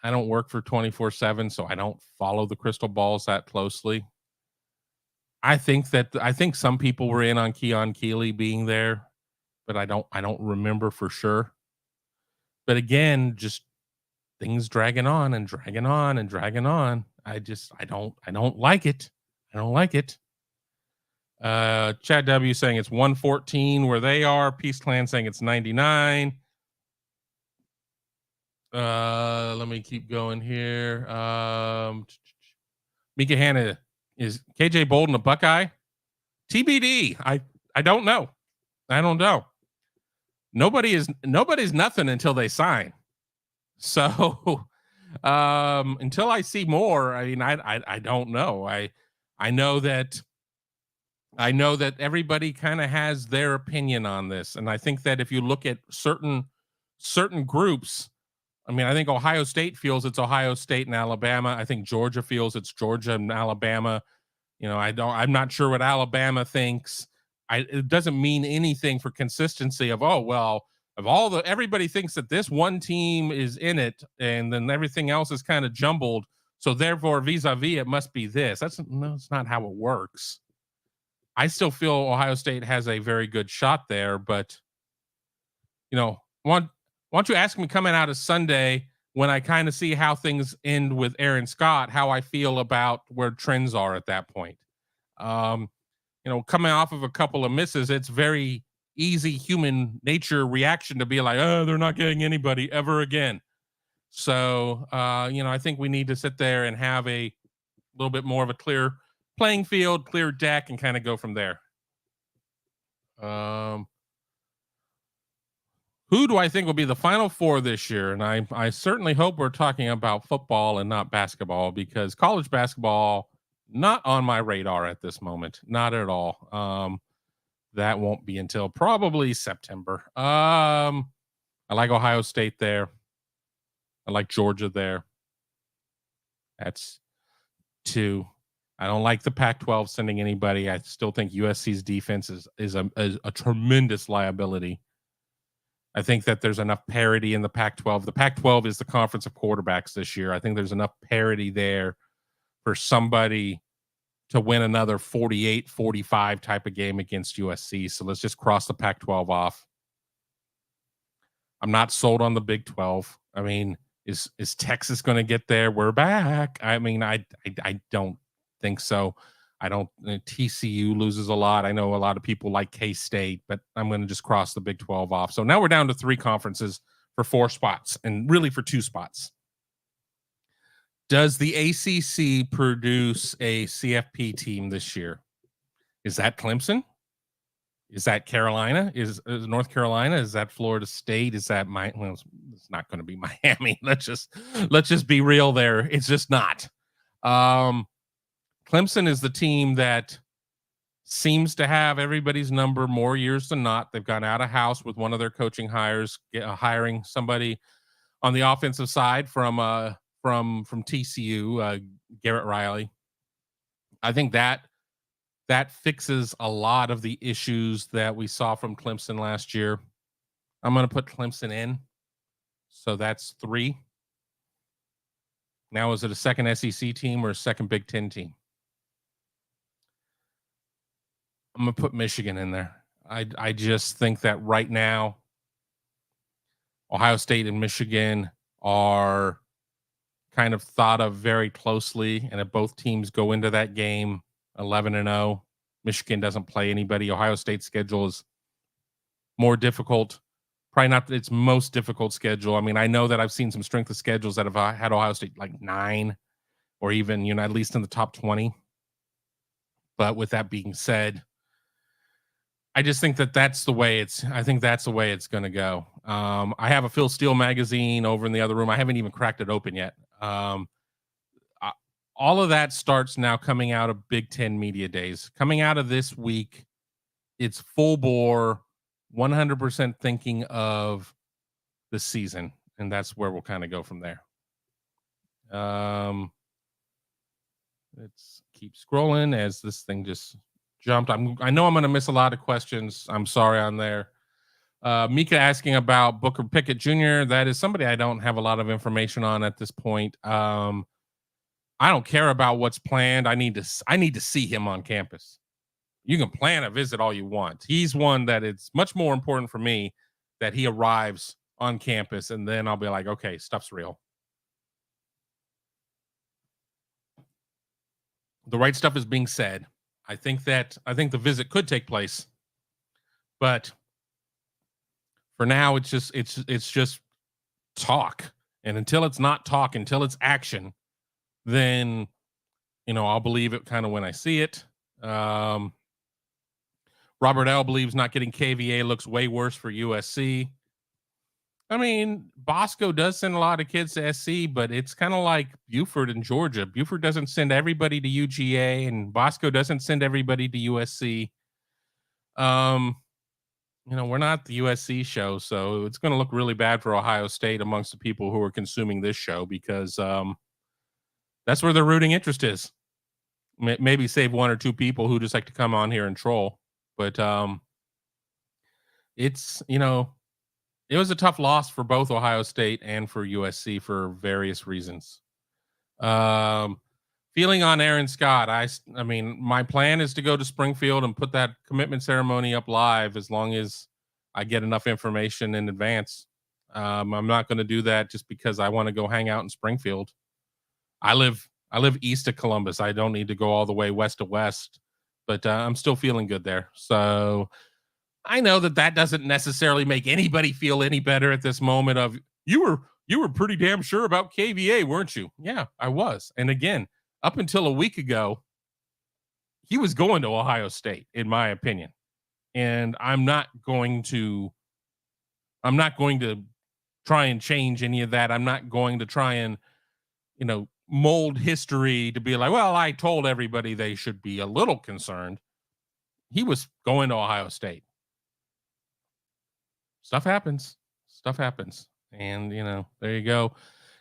I don't work for 24/7, so I don't follow the crystal balls that closely. I think some people were in on Keon Keeley being there, but I don't remember for sure. But again, just things dragging on and dragging on and dragging on. I don't like it. I don't like it. Chad W saying it's 114 where they are. Peace Clan saying it's 99. Let me keep going here. Mika Hanna, is KJ Bolden a Buckeye? TBD. I don't know. I don't know. Nobody's nothing until they sign. So until I see more, I mean, I don't know. I know that everybody kind of has their opinion on this. And I think that if you look at certain groups, I mean, I think Ohio State feels it's Ohio State and Alabama. I think Georgia feels it's Georgia and Alabama. I'm not sure what Alabama thinks. It doesn't mean anything for consistency of, oh, well, everybody thinks that this one team is in it and then everything else is kind of jumbled. So therefore, vis-a-vis, it must be this. That's not how it works. I still feel Ohio State has a very good shot there, but why don't you ask me coming out of Sunday when I kind of see how things end with Aaron Scott, how I feel about where trends are at that point. Coming off of a couple of misses, it's very easy human nature reaction to be like, oh, they're not getting anybody ever again. So, I think we need to sit there and have a little bit more of a clear playing field, clear deck, and kind of go from there. Who do I think will be the Final Four this year? And I certainly hope we're talking about football and not basketball, because college basketball, not on my radar at this moment. Not at all. That won't be until probably September. I like Ohio State there. I like Georgia there. That's 2. I don't like the Pac-12 sending anybody. I still think USC's defense is a tremendous liability. I think that there's enough parity in the Pac-12. The Pac-12 is the conference of quarterbacks this year. I think there's enough parity there for somebody to win another 48-45 type of game against USC. So let's just cross the Pac-12 off. I'm not sold on the Big 12. I mean, is Texas going to get there? We're back. I mean, I don't think so. TCU loses a lot. I know a lot of people like K-State, but I'm going to just cross the Big 12 off. So now we're down to 3 conferences for 4 spots, and really for 2 spots. Does the ACC produce a CFP team this year? Is that Clemson? Is that Carolina? Is North Carolina? Is that Florida State? Is that it's not going to be Miami. Let's just be real there. It's just not. Clemson is the team that seems to have everybody's number more years than not. They've gone out of house with one of their coaching hires, hiring somebody on the offensive side from TCU, Garrett Riley. I think that fixes a lot of the issues that we saw from Clemson last year. I'm going to put Clemson in. So that's 3. Now, is it a second SEC team or a second Big Ten team? I'm gonna put Michigan in there. I just think that right now, Ohio State and Michigan are kind of thought of very closely, and if both teams go into that game 11-0, Michigan doesn't play anybody. Ohio State's schedule is more difficult. Probably not its most difficult schedule. I mean, I know that I've seen some strength of schedules that have had Ohio State like 9 or even, at least in the top 20. But with that being said, I just think that I think that's the way it's going to go. I have a Phil Steele magazine over in the other room. I haven't even cracked it open yet. I, all of that starts now coming out of Big Ten Media Days. Coming out of this week, it's full bore, 100% thinking of the season, and that's where we'll kind of go from there. Let's keep scrolling as this thing just jumped. I know I'm going to miss a lot of questions. I'm sorry on there. Mika asking about Booker Pickett Jr. That is somebody I don't have a lot of information on at this point. I don't care about what's planned. I need to see him on campus. You can plan a visit all you want. He's one that it's much more important for me that he arrives on campus, and then I'll be like, okay, stuff's real. The right stuff is being said. I think the visit could take place, but for now, it's just talk. And until it's not talk, until it's action, then I'll believe it kind of when I see it. Robert L believes not getting KVA looks way worse for USC. I mean, Bosco does send a lot of kids to SC, but it's kind of like Buford in Georgia. Buford doesn't send everybody to UGA, and Bosco doesn't send everybody to USC. We're not the USC show, so it's going to look really bad for Ohio State amongst the people who are consuming this show because that's where their rooting interest is. Maybe save one or two people who just like to come on here and troll, but it's it was a tough loss for both Ohio State and for USC for various reasons. Feeling on Aaron Scott. I mean, my plan is to go to Springfield and put that commitment ceremony up live as long as I get enough information in advance. I'm not going to do that just because I want to go hang out in Springfield. I live east of Columbus. I don't need to go all the way west to west, but I'm still feeling good there. So I know that doesn't necessarily make anybody feel any better at this moment of you were pretty damn sure about KVA, weren't you? Yeah, I was. And again, up until a week ago, he was going to Ohio State, in my opinion. And I'm not going to try and change any of that. I'm not going to try and, mold history to be like, well, I told everybody they should be a little concerned. He was going to Ohio State. Stuff happens. And, there you go.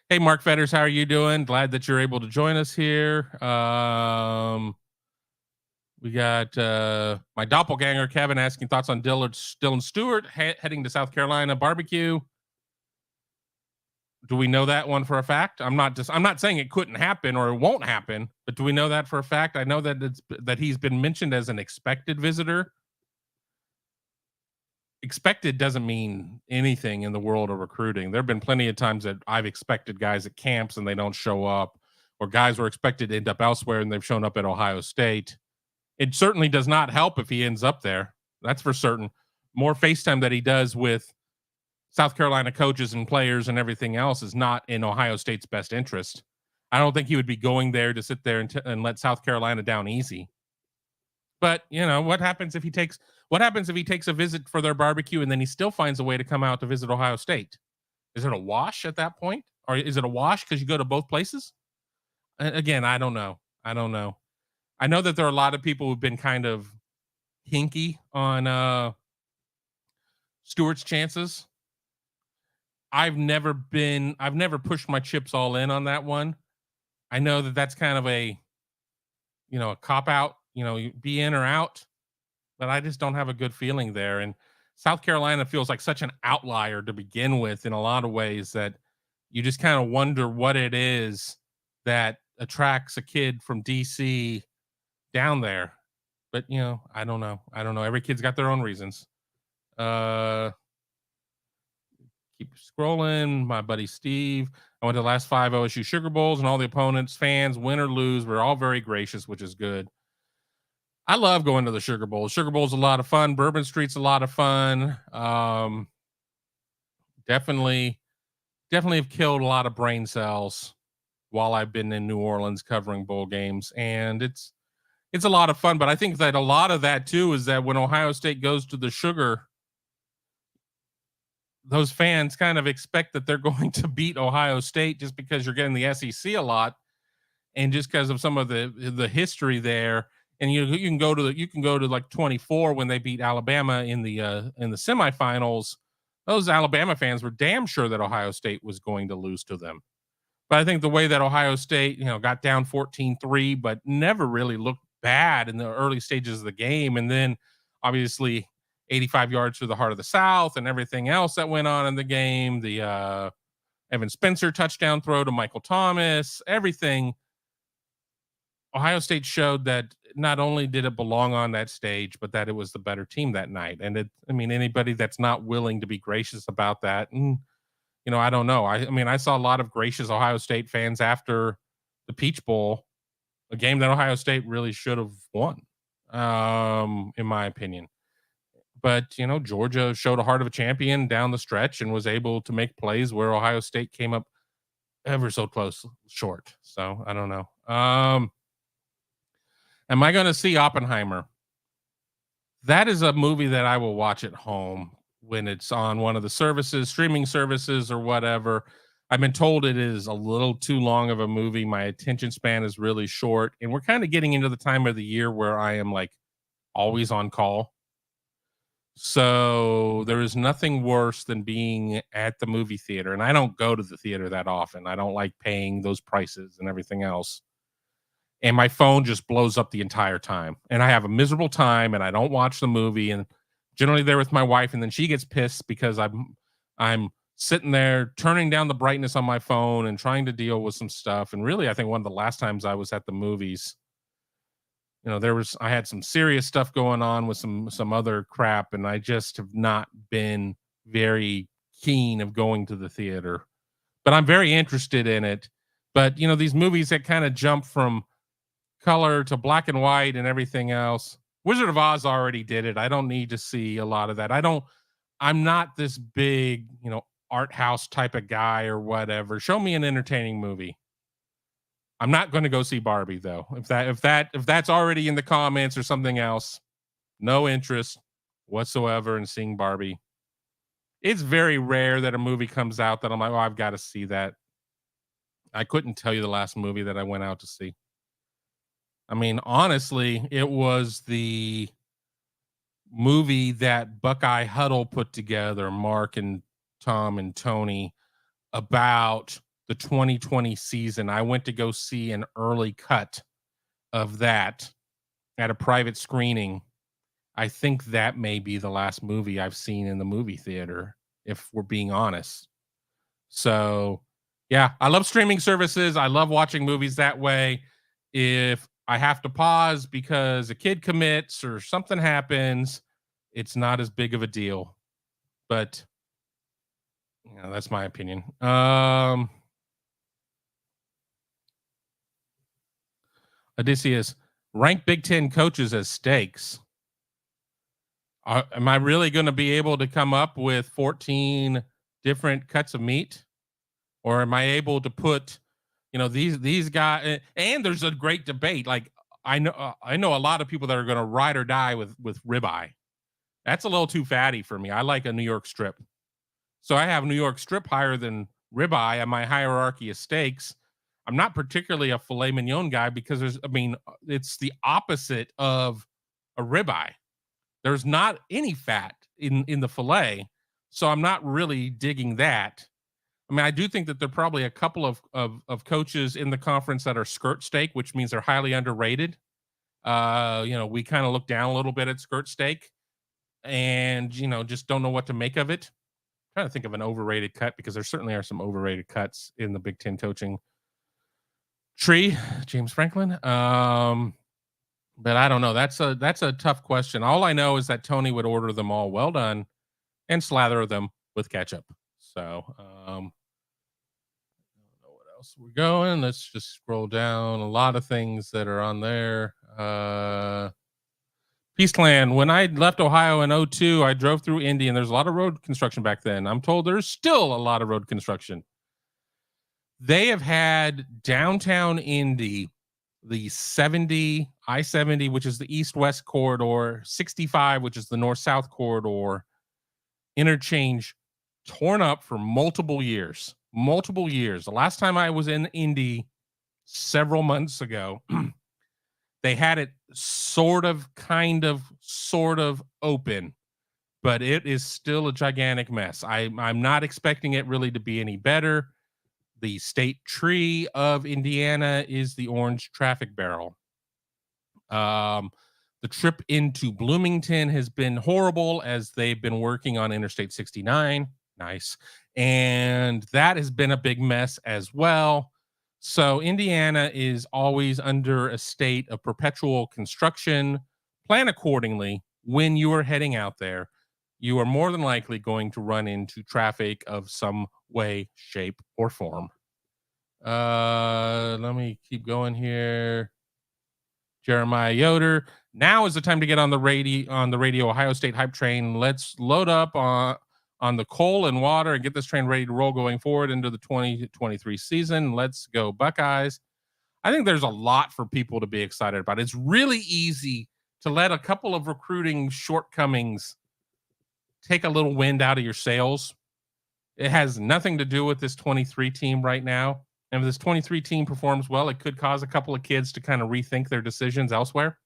Hey, Mark Fetters, how are you doing? Glad that you're able to join us here. We got my doppelganger, Kevin, asking thoughts on Dylan Stewart heading to South Carolina barbecue. Do we know that one for a fact? I'm not saying it couldn't happen or it won't happen, but do we know that for a fact? I know that he's been mentioned as an expected visitor. Expected doesn't mean anything in the world of recruiting. There have been plenty of times that I've expected guys at camps and they don't show up, or guys were expected to end up elsewhere and they've shown up at Ohio State. It certainly does not help if he ends up there. That's for certain. More FaceTime that he does with South Carolina coaches and players and everything else is not in Ohio State's best interest. I don't think he would be going there to sit there and let South Carolina down easy. But, what happens if he takes a visit for their barbecue and then he still finds a way to come out to visit Ohio State? Is it a wash at that point? Or is it a wash because you go to both places? Again, I don't know. I know that there are a lot of people who've been kind of hinky on Stewart's chances. I've never pushed my chips all in on that one. I know that that's kind of a cop out, be in or out, but I just don't have a good feeling there. And South Carolina feels like such an outlier to begin with in a lot of ways that you just kind of wonder what it is that attracts a kid from DC down there. But I don't know. I don't know. Every kid's got their own reasons. Uh, keep scrolling. My buddy Steve. I went to the last 5 OSU Sugar Bowls, and all the opponents, fans, win or lose, were all very gracious, which is good. I love going to the Sugar Bowl. Sugar Bowl's a lot of fun. Bourbon Street's a lot of fun. Definitely, definitely have killed a lot of brain cells while I've been in New Orleans covering bowl games, and it's a lot of fun. But I think that a lot of that too is that when Ohio State goes to the Sugar, those fans kind of expect that they're going to beat Ohio State just because you're getting the SEC a lot, and just because of some of the history there. And you can go to like 24 when they beat Alabama in the semifinals. Those Alabama fans were damn sure that Ohio State was going to lose to them. But I think the way that Ohio State, got down 14-3, but never really looked bad in the early stages of the game. And then obviously 85 yards through the heart of the South and everything else that went on in the game, the Evan Spencer touchdown throw to Michael Thomas, everything. Ohio State showed that not only did it belong on that stage, but that it was the better team that night. And anybody that's not willing to be gracious about that, I don't know. I saw a lot of gracious Ohio State fans after the Peach Bowl, a game that Ohio State really should have won, in my opinion. But, Georgia showed a heart of a champion down the stretch and was able to make plays where Ohio State came up ever so close short. So I don't know. Am I going to see Oppenheimer? That is a movie that I will watch at home when it's on one of the services, streaming services or whatever. I've been told it is a little too long of a movie. My attention span is really short, and we're kind of getting into the time of the year where I am like always on call. So there is nothing worse than being at the movie theater, and I don't go to the theater that often. I don't like paying those prices and everything else. And my phone just blows up the entire time, and I have a miserable time, and I don't watch the movie, and generally there with my wife, and then she gets pissed because I'm sitting there turning down the brightness on my phone and trying to deal with some stuff. And really, I think one of the last times I was at the movies, I had some serious stuff going on with some other crap, and I just have not been very keen of going to the theater. But I'm very interested in it. But these movies that kind of jump from color to black and white and everything else. Wizard of Oz already did it. I don't need to see a lot of that. I'm not this big, art house type of guy or whatever. Show me an entertaining movie. I'm not going to go see Barbie though. If that's already in the comments or something else, no interest whatsoever in seeing Barbie. It's very rare that a movie comes out that I'm like, oh, I've got to see that. I couldn't tell you the last movie that I went out to see. Honestly, it was the movie that Buckeye Huddle put together, Mark and Tom and Tony, about the 2020 season. I went to go see an early cut of that at a private screening. I think that may be the last movie I've seen in the movie theater, if we're being honest. So, yeah, I love streaming services. I love watching movies that way. If I have to pause because a kid commits or something happens, it's not as big of a deal. But that's my opinion. Odysseus, rank Big Ten coaches as stakes. Am I really going to be able to come up with 14 different cuts of meat? Or am I able to put, these guys? And there's a great debate. Like I know a lot of people that are going to ride or die with ribeye. That's a little too fatty for me. I like a New York strip. So I have New York strip higher than ribeye on my hierarchy of steaks. I'm not particularly a filet mignon guy because it's the opposite of a ribeye. There's not any fat in the filet. So I'm not really digging that. I do think that there are probably a couple of coaches in the conference that are skirt steak, which means they're highly underrated. We kind of look down a little bit at skirt steak and, just don't know what to make of it. I'm trying to think of an overrated cut because there certainly are some overrated cuts in the Big Ten coaching tree. James Franklin. But I don't know. That's a tough question. All I know is that Tony would order them all well done and slather them with ketchup. So, I don't know what else we're going. Let's just scroll down. A lot of things that are on there. Peaceland. When I left Ohio in '02, I drove through Indy, and there's a lot of road construction back then. I'm told there's still a lot of road construction. They have had downtown Indy, the I-70, which is the east-west corridor, 65, which is the north-south corridor, interchange torn up for multiple years. Multiple years. The last time I was in Indy several months ago, they had it sort of open, but it is still a gigantic mess. I'm not expecting it really to be any better. The state tree of Indiana is the orange traffic barrel. The trip into Bloomington has been horrible as they've been working on Interstate 69. Nice. And that has been a big mess as well. So Indiana is always under a state of perpetual construction. Plan accordingly when you are heading out there. You are more than likely going to run into traffic of some way, shape, or form. Let me keep going here. Jeremiah Yoder. Now is the time to get on the radio Ohio State hype train. Let's load up on the coal and water and get this train ready to roll going forward into the 2023 season. Let's go Buckeyes. I think there's a lot for people to be excited about. It's really easy to let a couple of recruiting shortcomings take a little wind out of your sails. It has nothing to do with this 23 team right now. And if this 23 team performs well, it could cause a couple of kids to kind of rethink their decisions elsewhere.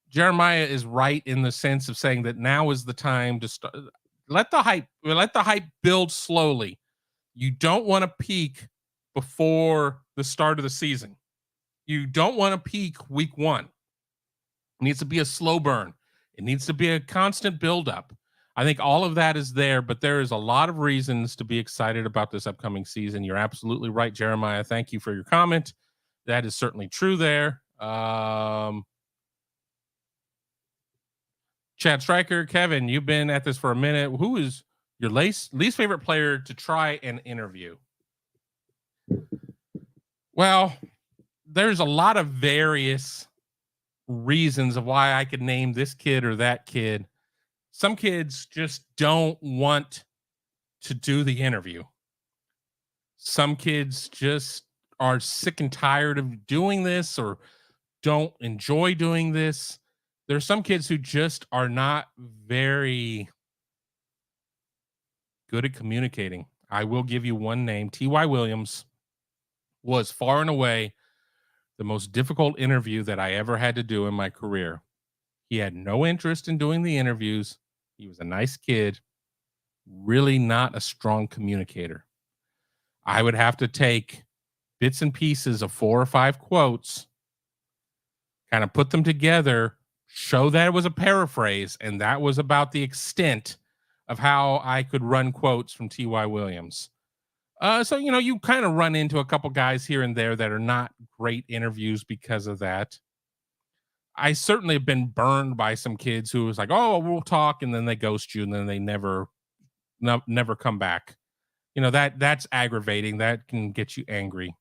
Jeremiah is right in the sense of saying that now is the time to start. Let the hype build slowly. You don't want to peak before the start of the season. You don't want to peak week one. It needs to be a slow burn. It needs to be a constant buildup. I think all of that is there, but there is a lot of reasons to be excited about this upcoming season. You're absolutely right, Jeremiah. Thank you for your comment. That is certainly true there. Chad Stryker, Kevin, you've been at this for a minute. Who is your least favorite player to try and interview? Well, there's a lot of various reasons of why I could name this kid or that kid. Some kids just don't want to do the interview. Some kids just are sick and tired of doing this or don't enjoy doing this. There's some kids who just are not very good at communicating. I will give you one name. T.Y. Williams was far and away the most difficult interview that I ever had to do in my career. He had no interest in doing the interviews. He was a nice kid, really not a strong communicator. I would have to take bits and pieces of 4 or 5 quotes, kind of put them together, show that it was a paraphrase, and that was about the extent of how I could run quotes from T.Y. Williams. So, you kind of run into a couple guys here and there that are not great interviews because of that. I certainly have been burned by some kids who was like, oh, we'll talk, and then they ghost you, and then they never come back. That's aggravating. That can get you angry.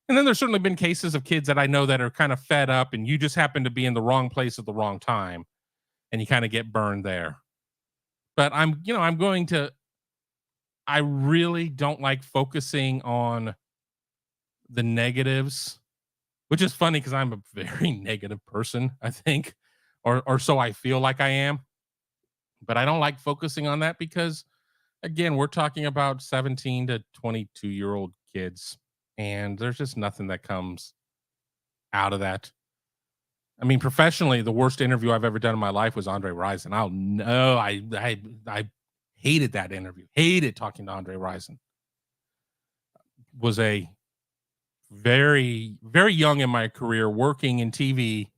And then there's certainly been cases of kids that I know that are kind of fed up, and you just happen to be in the wrong place at the wrong time, and you kind of get burned there. But I really don't like focusing on the negatives, which is funny because I'm a very negative person, I think, or so I feel like I am. But I don't like focusing on that because, again, we're talking about 17 to 22-year-old kids, and there's just nothing that comes out of that. I mean, professionally, the worst interview I've ever done in my life was Andre Rison. I hated that interview. Hated talking to Andre Rison. Was a very, very young in my career, working in TV,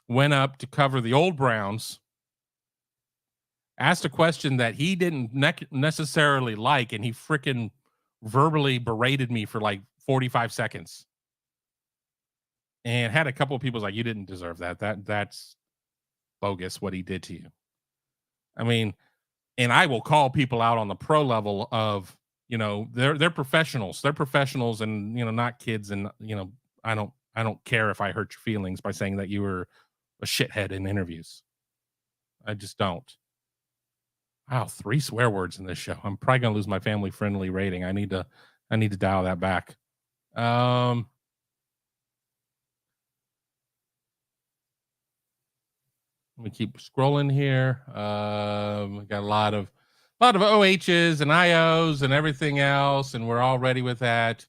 went up to cover the old Browns, asked a question that he didn't necessarily like, and he freaking verbally berated me for like 45 seconds. and had a couple of people like, you didn't deserve that. That's bogus what he did to you. I mean, and I will call people out on the pro level of, they're professionals. They're professionals and, not kids. And, I don't care if I hurt your feelings by saying that you were a shithead in interviews. I just don't. Wow, 3 swear words in this show. I'm probably gonna lose my family friendly rating. I need to dial that back. Um Let me keep scrolling here. We got a lot of OHs and IOs and everything else, and we're all ready with that.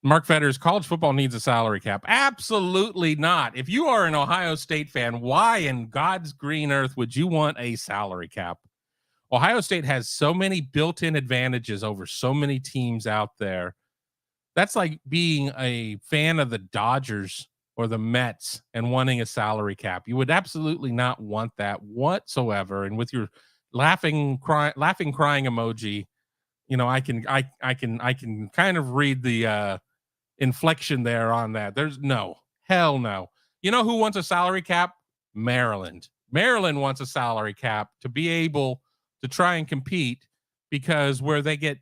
Mark Fetters, college football needs a salary cap. Absolutely not. If you are an Ohio State fan, why in God's green earth would you want a salary cap? Ohio State has so many built-in advantages over so many teams out there. That's like being a fan of the Dodgers or the Mets and wanting a salary cap. You would absolutely not want that whatsoever. And with your laughing, crying emoji, I can kind of read the inflection there on that. There's no, hell no. You know who wants a salary cap? Maryland. Maryland wants a salary cap to be able to try and compete, because where they get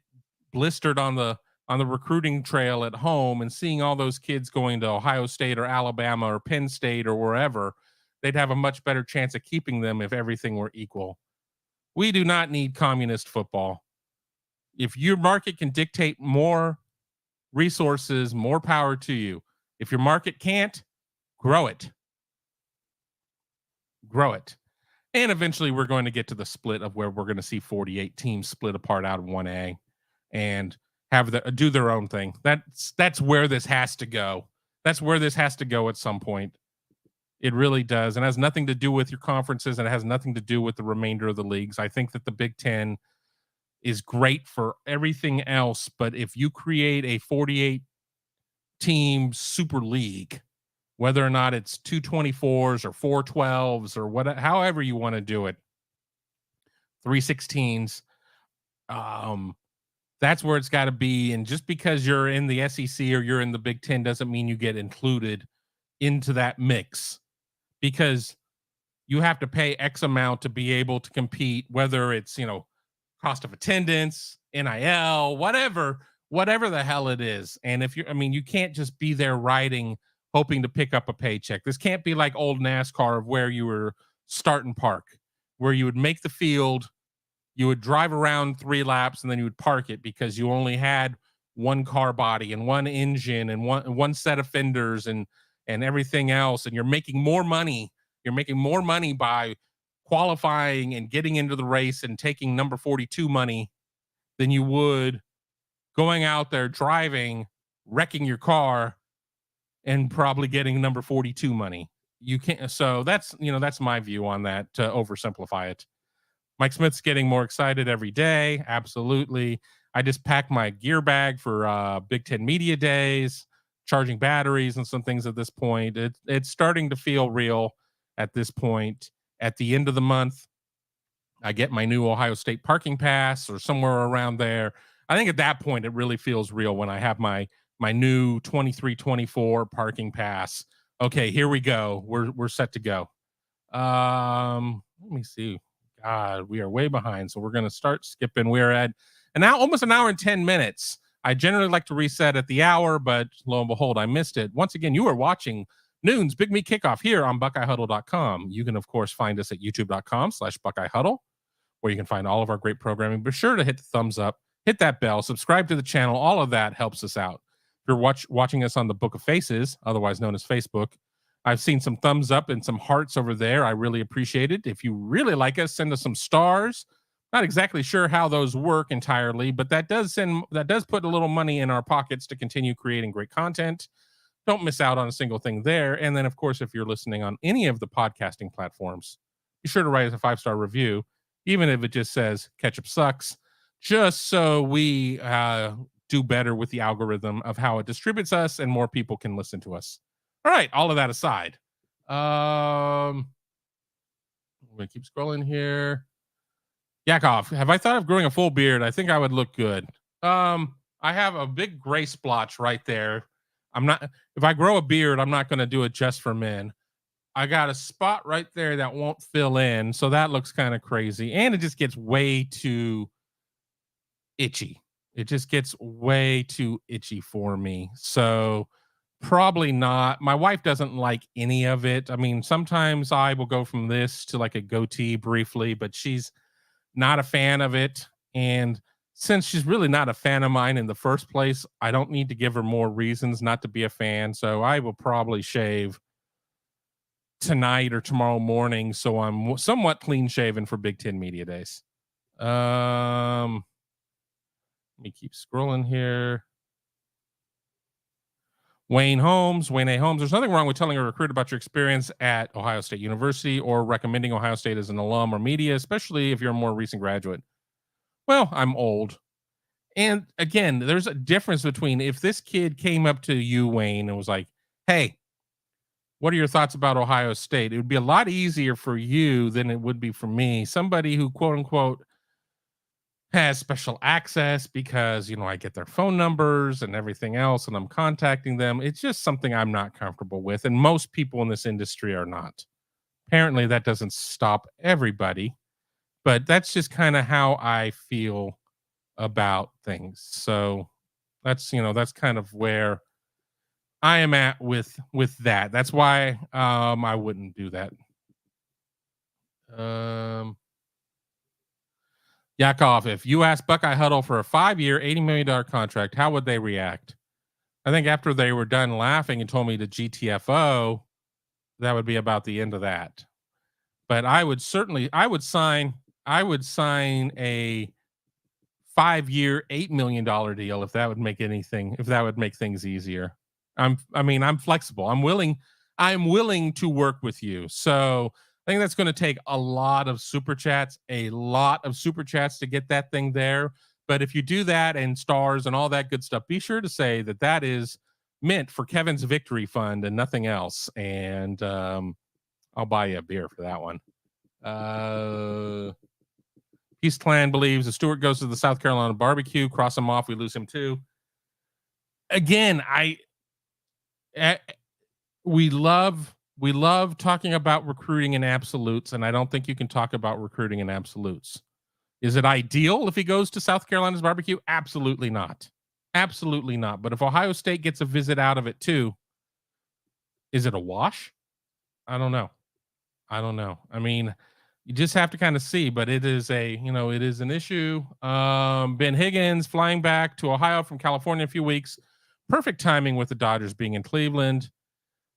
blistered on the recruiting trail at home and seeing all those kids going to Ohio State or Alabama or Penn State or wherever, they'd have a much better chance of keeping them if everything were equal. We do not need communist football. If your market can dictate more resources, more power to you. If your market can't, grow it. Grow it. And eventually we're going to get to the split of where we're going to see 48 teams split apart out of 1A and have do their own thing. That's where this has to go. That's where this has to go at some point. It really does. And it has nothing to do with your conferences, and it has nothing to do with the remainder of the leagues. I think that the Big Ten is great for everything else, but if you create a 48 team super league, whether or not it's 224s or 412s or whatever, however you want to do it, 316s, that's where it's got to be. And just because you're in the SEC or you're in the Big Ten doesn't mean you get included into that mix, because you have to pay X amount to be able to compete, whether it's, cost of attendance, NIL, whatever the hell it is. And if you can't just be there riding, hoping to pick up a paycheck. This can't be like old NASCAR of where you were start and park, where you would make the field, you would drive around 3 laps, and then you would park it because you only had one car body and one engine and one set of fenders and everything else. And you're making more money. You're making more money by qualifying and getting into the race and taking number 42 money than you would going out there driving, wrecking your car, and probably getting number 42 money. You can't. So that's my view on that, to oversimplify it. Mike Smith's getting more excited every day. Absolutely. I just packed my gear bag for Big 10 Media Days, charging batteries and some things at this point. It's starting to feel real at this point. At the end of the month, I get my new Ohio State parking pass or somewhere around there. I think at that point, it really feels real when I have my new 23-24 parking pass. Okay, here we go. We're set to go. Let me see. God, we are way behind. So we're going to start skipping. We're at almost an hour and 10 minutes. I generally like to reset at the hour, but lo and behold, I missed it. Once again, you are watching Noon's Big Meat Kickoff here on BuckeyeHuddle.com. You can, of course, find us at YouTube.com/BuckeyeHuddle, where you can find all of our great programming. Be sure to hit the thumbs up, hit that bell, subscribe to the channel. All of that helps us out. If you're watching us on the Book of Faces, otherwise known as Facebook, I've seen some thumbs up and some hearts over there. I really appreciate it. If you really like us, send us some stars. Not exactly sure how those work entirely, but that does put a little money in our pockets to continue creating great content. Don't miss out on a single thing there. And then, of course, if you're listening on any of the podcasting platforms, be sure to write us a 5-star review, even if it just says ketchup sucks, just so we do better with the algorithm of how it distributes us and more people can listen to us. All right, all of that aside, I'm going to keep scrolling here. Yakov, have I thought of growing a full beard? I think I would look good. I have a big gray splotch right there. I'm not, if I grow a beard, I'm not going to do it just for men. I got a spot right there that won't fill in. So that looks kind of crazy. And it just gets way too itchy. It just gets way too itchy for me. So probably not. My wife doesn't like any of it. I mean, sometimes I will go from this to like a goatee briefly, but she's not a fan of it. And since she's really not a fan of mine in the first place, I don't need to give her more reasons not to be a fan. So I will probably shave tonight or tomorrow morning. So I'm somewhat clean shaven for Big Ten Media Days. Let me keep scrolling here. Wayne A. Holmes, there's nothing wrong with telling a recruit about your experience at Ohio State University or recommending Ohio State as an alum or media, especially if you're a more recent graduate. Well, I'm old. And again, there's a difference between if this kid came up to you, Wayne, and was like, hey, what are your thoughts about Ohio State? It would be a lot easier for you than it would be for me. Somebody who, quote unquote, has special access because, I get their phone numbers and everything else and I'm contacting them. It's just something I'm not comfortable with. And most people in this industry are not. Apparently, that doesn't stop everybody, but that's just kind of how I feel about things. So that's kind of where I am at with that. That's why I wouldn't do that. Yakov, if you asked Buckeye Huddle for a 5-year, $80 million contract, how would they react? I think after they were done laughing and told me to GTFO, that would be about the end of that. But I would sign a 5-year, $8 million deal if that would make things easier. I'm flexible. I'm willing to work with you. So I think that's going to take a lot of super chats to get that thing there. But if you do that and stars and all that good stuff, be sure to say that is meant for Kevin's victory fund and nothing else. And I'll buy you a beer for that one. Peace Clan believes if Stewart goes to the South Carolina barbecue, cross him off, we lose him too. Again, we love talking about recruiting in absolutes, and I don't think you can talk about recruiting in absolutes. Is it ideal if he goes to South Carolina's barbecue? Absolutely not. Absolutely not. But if Ohio State gets a visit out of it too, is it a wash? I don't know. I mean, you just have to kind of see, but it is an issue. Ben Higgins flying back to Ohio from California in a few weeks. Perfect timing with the Dodgers being in Cleveland.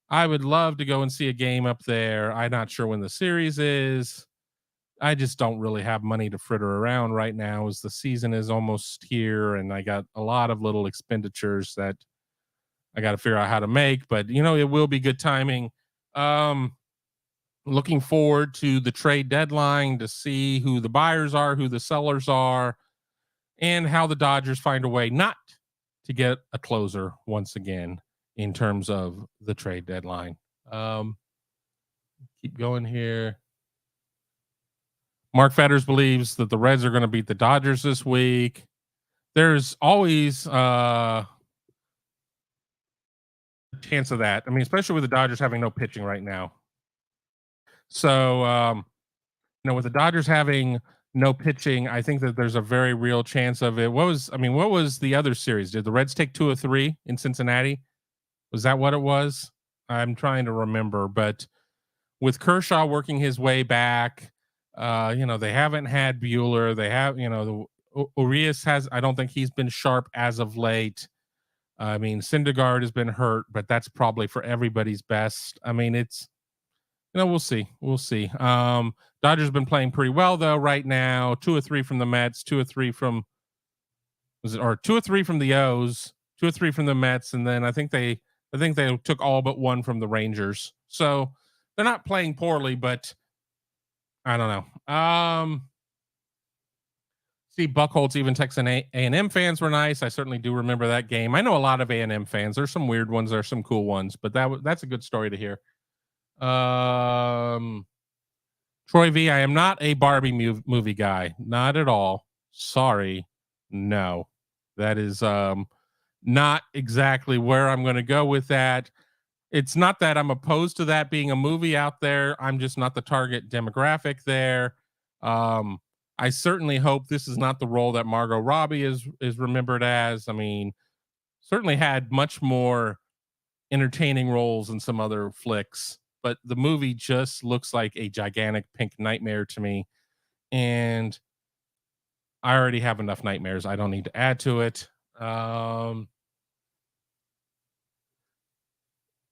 I would love to go and see a game up there. I'm not sure when the series is. I just don't really have money to fritter around right now as the season is almost here and I got a lot of little expenditures that I got to figure out how to make, but it will be good timing. Looking forward to the trade deadline to see who the buyers are, who the sellers are, and how the Dodgers find a way not to get a closer once again in terms of the trade deadline. Keep going here. Mark Fetters believes that the Reds are going to beat the Dodgers this week. There's always a chance of that. I mean, especially with the Dodgers having no pitching right now. So, with the Dodgers having no pitching, I think that there's a very real chance of it. What was the other series? Did the Reds take 2 of 3 in Cincinnati? Was that what it was? I'm trying to remember, but with Kershaw working his way back, they haven't had Bueller. They have, Urias I don't think he's been sharp as of late. I mean, Syndergaard has been hurt, but that's probably for everybody's best. I mean, it's, we'll see. Dodgers been playing pretty well though right now. 2 or 3 from the Mets, 2 or 3 from the O's, 2 or 3 from the Mets, and then I think they took all but 1 from the Rangers. So they're not playing poorly, but I don't know. See, Buckholz even texting A&M fans were nice. I certainly do remember that game. I know a lot of A&M fans. There's some weird ones. There's some cool ones, but that's a good story to hear. Troy V, I am not a Barbie movie guy. Not at all. Sorry. No. That is not exactly where I'm going to go with that. It's not that I'm opposed to that being a movie out there. I'm just not the target demographic there. Um, I certainly hope this is not the role that Margot Robbie is remembered as. I mean, certainly had much more entertaining roles in some other flicks, but the movie just looks like a gigantic pink nightmare to me. And I already have enough nightmares. I don't need to add to it. Um,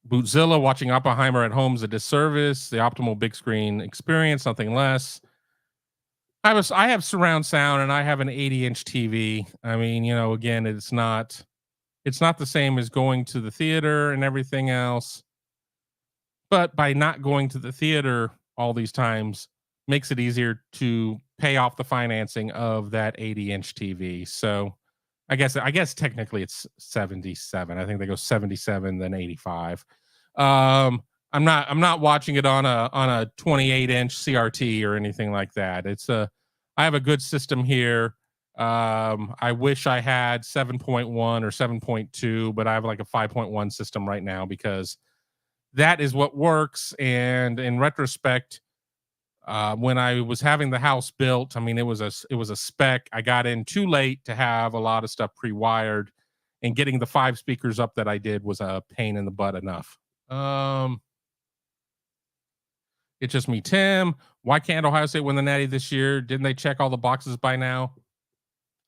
Bootzilla, watching Oppenheimer at home is a disservice. The optimal big screen experience, nothing less. I have surround sound and I have an 80-inch TV. I mean, again, it's not the same as going to the theater and everything else. But by not going to the theater all these times makes it easier to pay off the financing of that 80-inch TV. So I guess technically it's 77. I think they go 77 then 85. I'm not watching it on a 28-inch CRT or anything like that. I have a good system here. I wish I had 7.1 or 7.2, but I have like a 5.1 system right now because that is what works. And in retrospect, when I was having the house built, I mean, it was a spec. I got in too late to have a lot of stuff pre-wired, and getting the 5 speakers up that I did was a pain in the butt enough. It's just me, Tim. Why can't Ohio State win the Natty this year? Didn't they check all the boxes by now?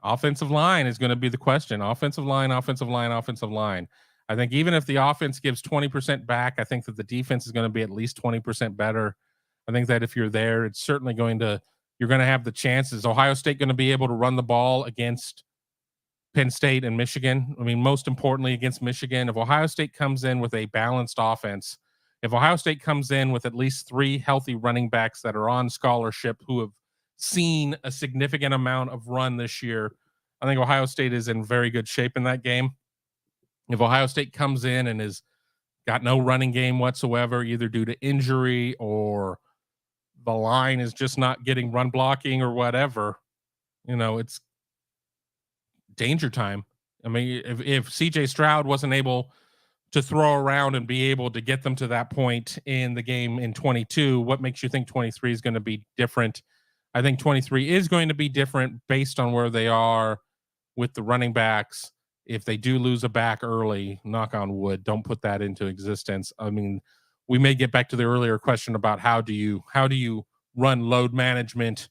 Offensive line is going to be the question. Offensive line, offensive line, offensive line. I think even if the offense gives 20% back, I think that the defense is going to be at least 20% better. I think that if you're there, it's certainly you're going to have the chances. Ohio State going to be able to run the ball against Penn State and Michigan. I mean, most importantly against Michigan, if Ohio State comes in with a balanced offense, if Ohio State comes in with at least 3 healthy running backs that are on scholarship who have seen a significant amount of run this year, I think Ohio State is in very good shape in that game. If Ohio State comes in and has got no running game whatsoever, either due to injury or the line is just not getting run blocking or whatever, it's danger time. I mean, if CJ Stroud wasn't able to throw around and be able to get them to that point in the game in 22, what makes you think 23 is going to be different? I think 23 is going to be different based on where they are with the running backs. If they do lose a back early, knock on wood, don't put that into existence. I mean, we may get back to the earlier question about how do you run load management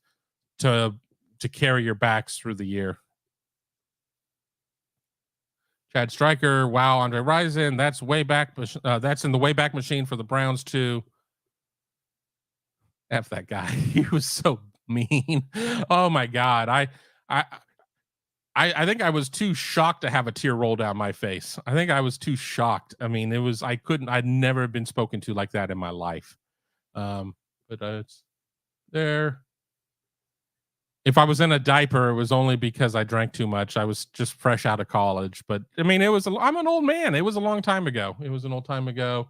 to carry your backs through the year. Chad Stryker, wow, Andre Rison, that's way back. That's in the way back machine for the Browns too. F that guy. He was so mean. Oh my God. I think I was too shocked to have a tear roll down my face. I think I was too shocked. I mean, I'd never been spoken to like that in my life. But it's there. If I was in a diaper, it was only because I drank too much. I was just fresh out of college. But I mean, I'm an old man. It was a long time ago. It was an old time ago.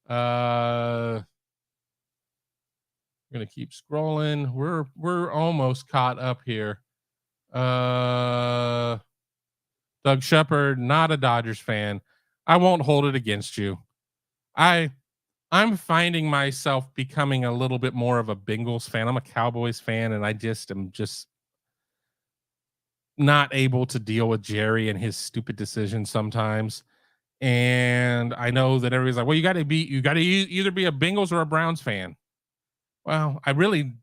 We're gonna keep scrolling. We're almost caught up here. Doug Shepard, not a Dodgers fan. I won't hold it against you. I'm finding myself becoming a little bit more of a Bengals fan. I'm a Cowboys fan, and I am just not able to deal with Jerry and his stupid decisions sometimes. And I know that everybody's like, well, you got to either be a Bengals or a Browns fan. Well, I really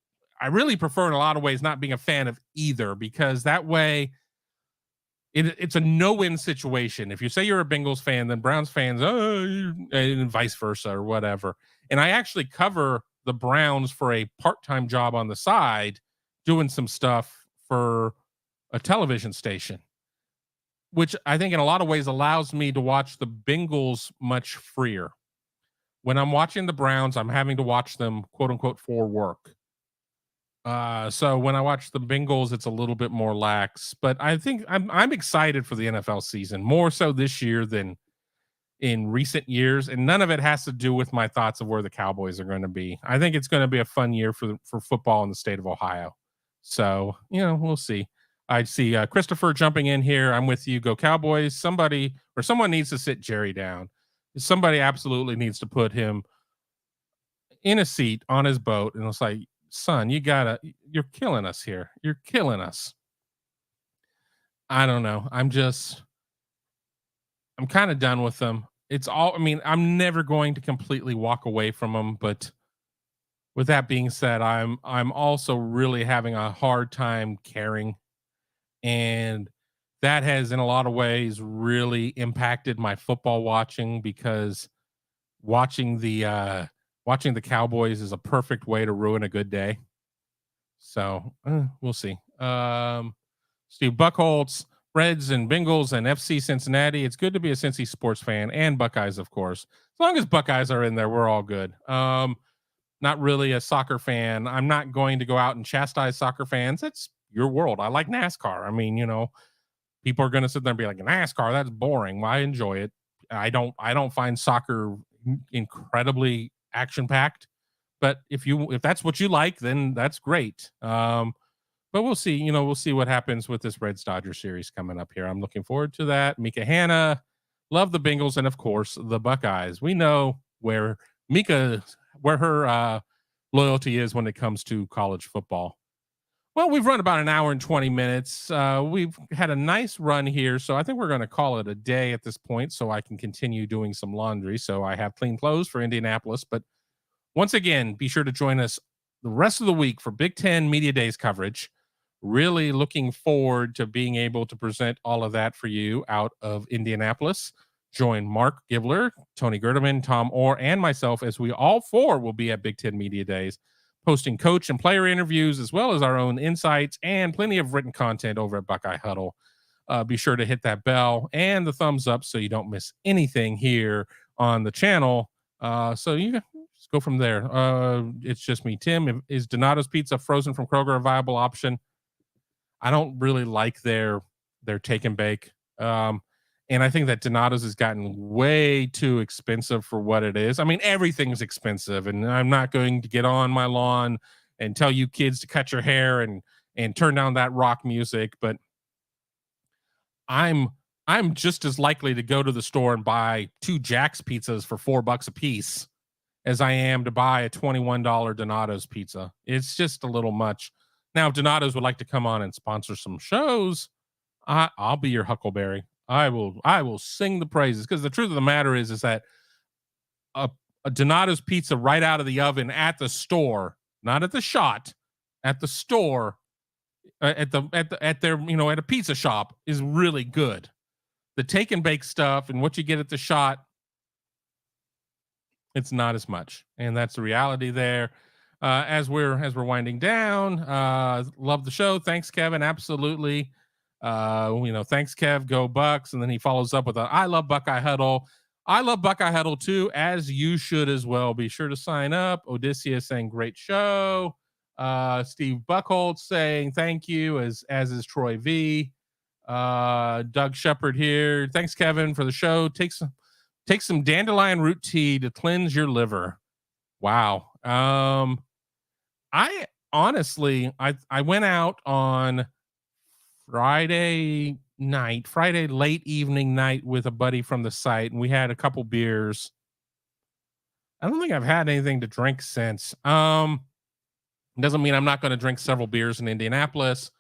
prefer in a lot of ways not being a fan of either, because that way it's a no-win situation. If you say you're a Bengals fan, then Browns fans, and vice versa or whatever. And I actually cover the Browns for a part-time job on the side, doing some stuff for a television station, which I think in a lot of ways allows me to watch the Bengals much freer. When I'm watching the Browns, I'm having to watch them, quote unquote, for work. So when I watch the Bengals, it's a little bit more lax, but I think I'm excited for the NFL season, more so this year than in recent years. And none of it has to do with my thoughts of where the Cowboys are going to be. I think it's going to be a fun year for football in the state of Ohio. So, we'll see. I see Christopher jumping in here. I'm with you. Go Cowboys. Someone needs to sit Jerry down. Somebody absolutely needs to put him in a seat on his boat. And it's like, son, you're killing us here. You're killing us. I don't know. I'm kind of done with them. I'm never going to completely walk away from them, but with that being said, I'm also really having a hard time caring, and that has in a lot of ways really impacted my football watching, because watching the Cowboys is a perfect way to ruin a good day. So we'll see. Steve Buckholz, Reds and Bengals and FC Cincinnati. It's good to be a Cincy sports fan, and Buckeyes, of course. As long as Buckeyes are in there, we're all good. Not really a soccer fan. I'm not going to go out and chastise soccer fans. It's your world. I like NASCAR. I mean, people are going to sit there and be like, NASCAR, that's boring. Well, I enjoy it. I don't find soccer incredibly action packed, but if that's what you like, then that's great. But we'll see. We'll see what happens with this Reds Dodgers series coming up here. I'm looking forward to that. Mika Hanna, love the Bengals, and of course the Buckeyes. We know where her loyalty is when it comes to college football. Well, we've run about an hour and 20 minutes. We've had a nice run here, so I think we're going to call it a day at this point, so I can continue doing some laundry. So I have clean clothes for Indianapolis. But once again, be sure to join us the rest of the week for Big Ten Media Days coverage. Really looking forward to being able to present all of that for you out of Indianapolis. Join Mark Gibler, Tony Gerdeman, Tom Orr, and myself as we all four will be at Big Ten Media Days, posting coach and player interviews, as well as our own insights and plenty of written content over at Buckeye Huddle. Be sure to hit that bell and the thumbs up so you don't miss anything here on the channel. So you just go from there. It's just me, Tim. Is Donato's Pizza frozen from Kroger a viable option? I don't really like their take and bake. And I think that Donato's has gotten way too expensive for what it is. I mean, everything's expensive, and I'm not going to get on my lawn and tell you kids to cut your hair and turn down that rock music, but I'm just as likely to go to the store and buy 2 Jack's pizzas for $4 a piece as I am to buy a $21 Donato's pizza. It's just a little much. Now, if Donato's would like to come on and sponsor some shows, I'll be your Huckleberry. I will sing the praises, because the truth of the matter is that a Donato's pizza right out of the oven at the store, not at the shot, at the store, at their at a pizza shop, is really good. The take and bake stuff and what you get at the shot, it's not as much, and that's the reality there. As we're winding down, love the show. Thanks, Kevin. Absolutely. Thanks, Kev. Go Bucks. And then he follows up with I love Buckeye Huddle. I love Buckeye Huddle too, as you should as well. Be sure to sign up. Odysseus saying great show. Steve Buckholz saying thank you, as is Troy V. Doug Shepard here. Thanks, Kevin, for the show. Take some dandelion root tea to cleanse your liver. Wow. I honestly went out on Friday late evening night with a buddy from the site, and we had a couple beers. I don't think I've had anything to drink since. Doesn't mean I'm not going to drink several beers in Indianapolis,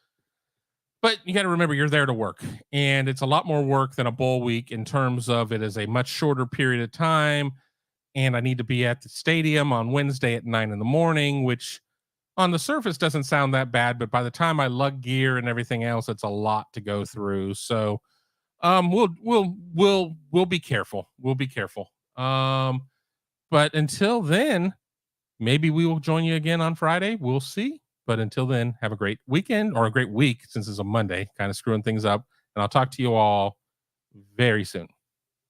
but you got to remember you're there to work, and it's a lot more work than a bowl week in terms of it is a much shorter period of time. And I need to be at the stadium on Wednesday at 9 a.m, which on the surface doesn't sound that bad, but by the time I lug gear and everything else, it's a lot to go through. So, we'll be careful. We'll be careful. But until then, maybe we will join you again on Friday. We'll see. But until then, have a great weekend, or a great week, since it's a Monday, kind of screwing things up. And I'll talk to you all very soon.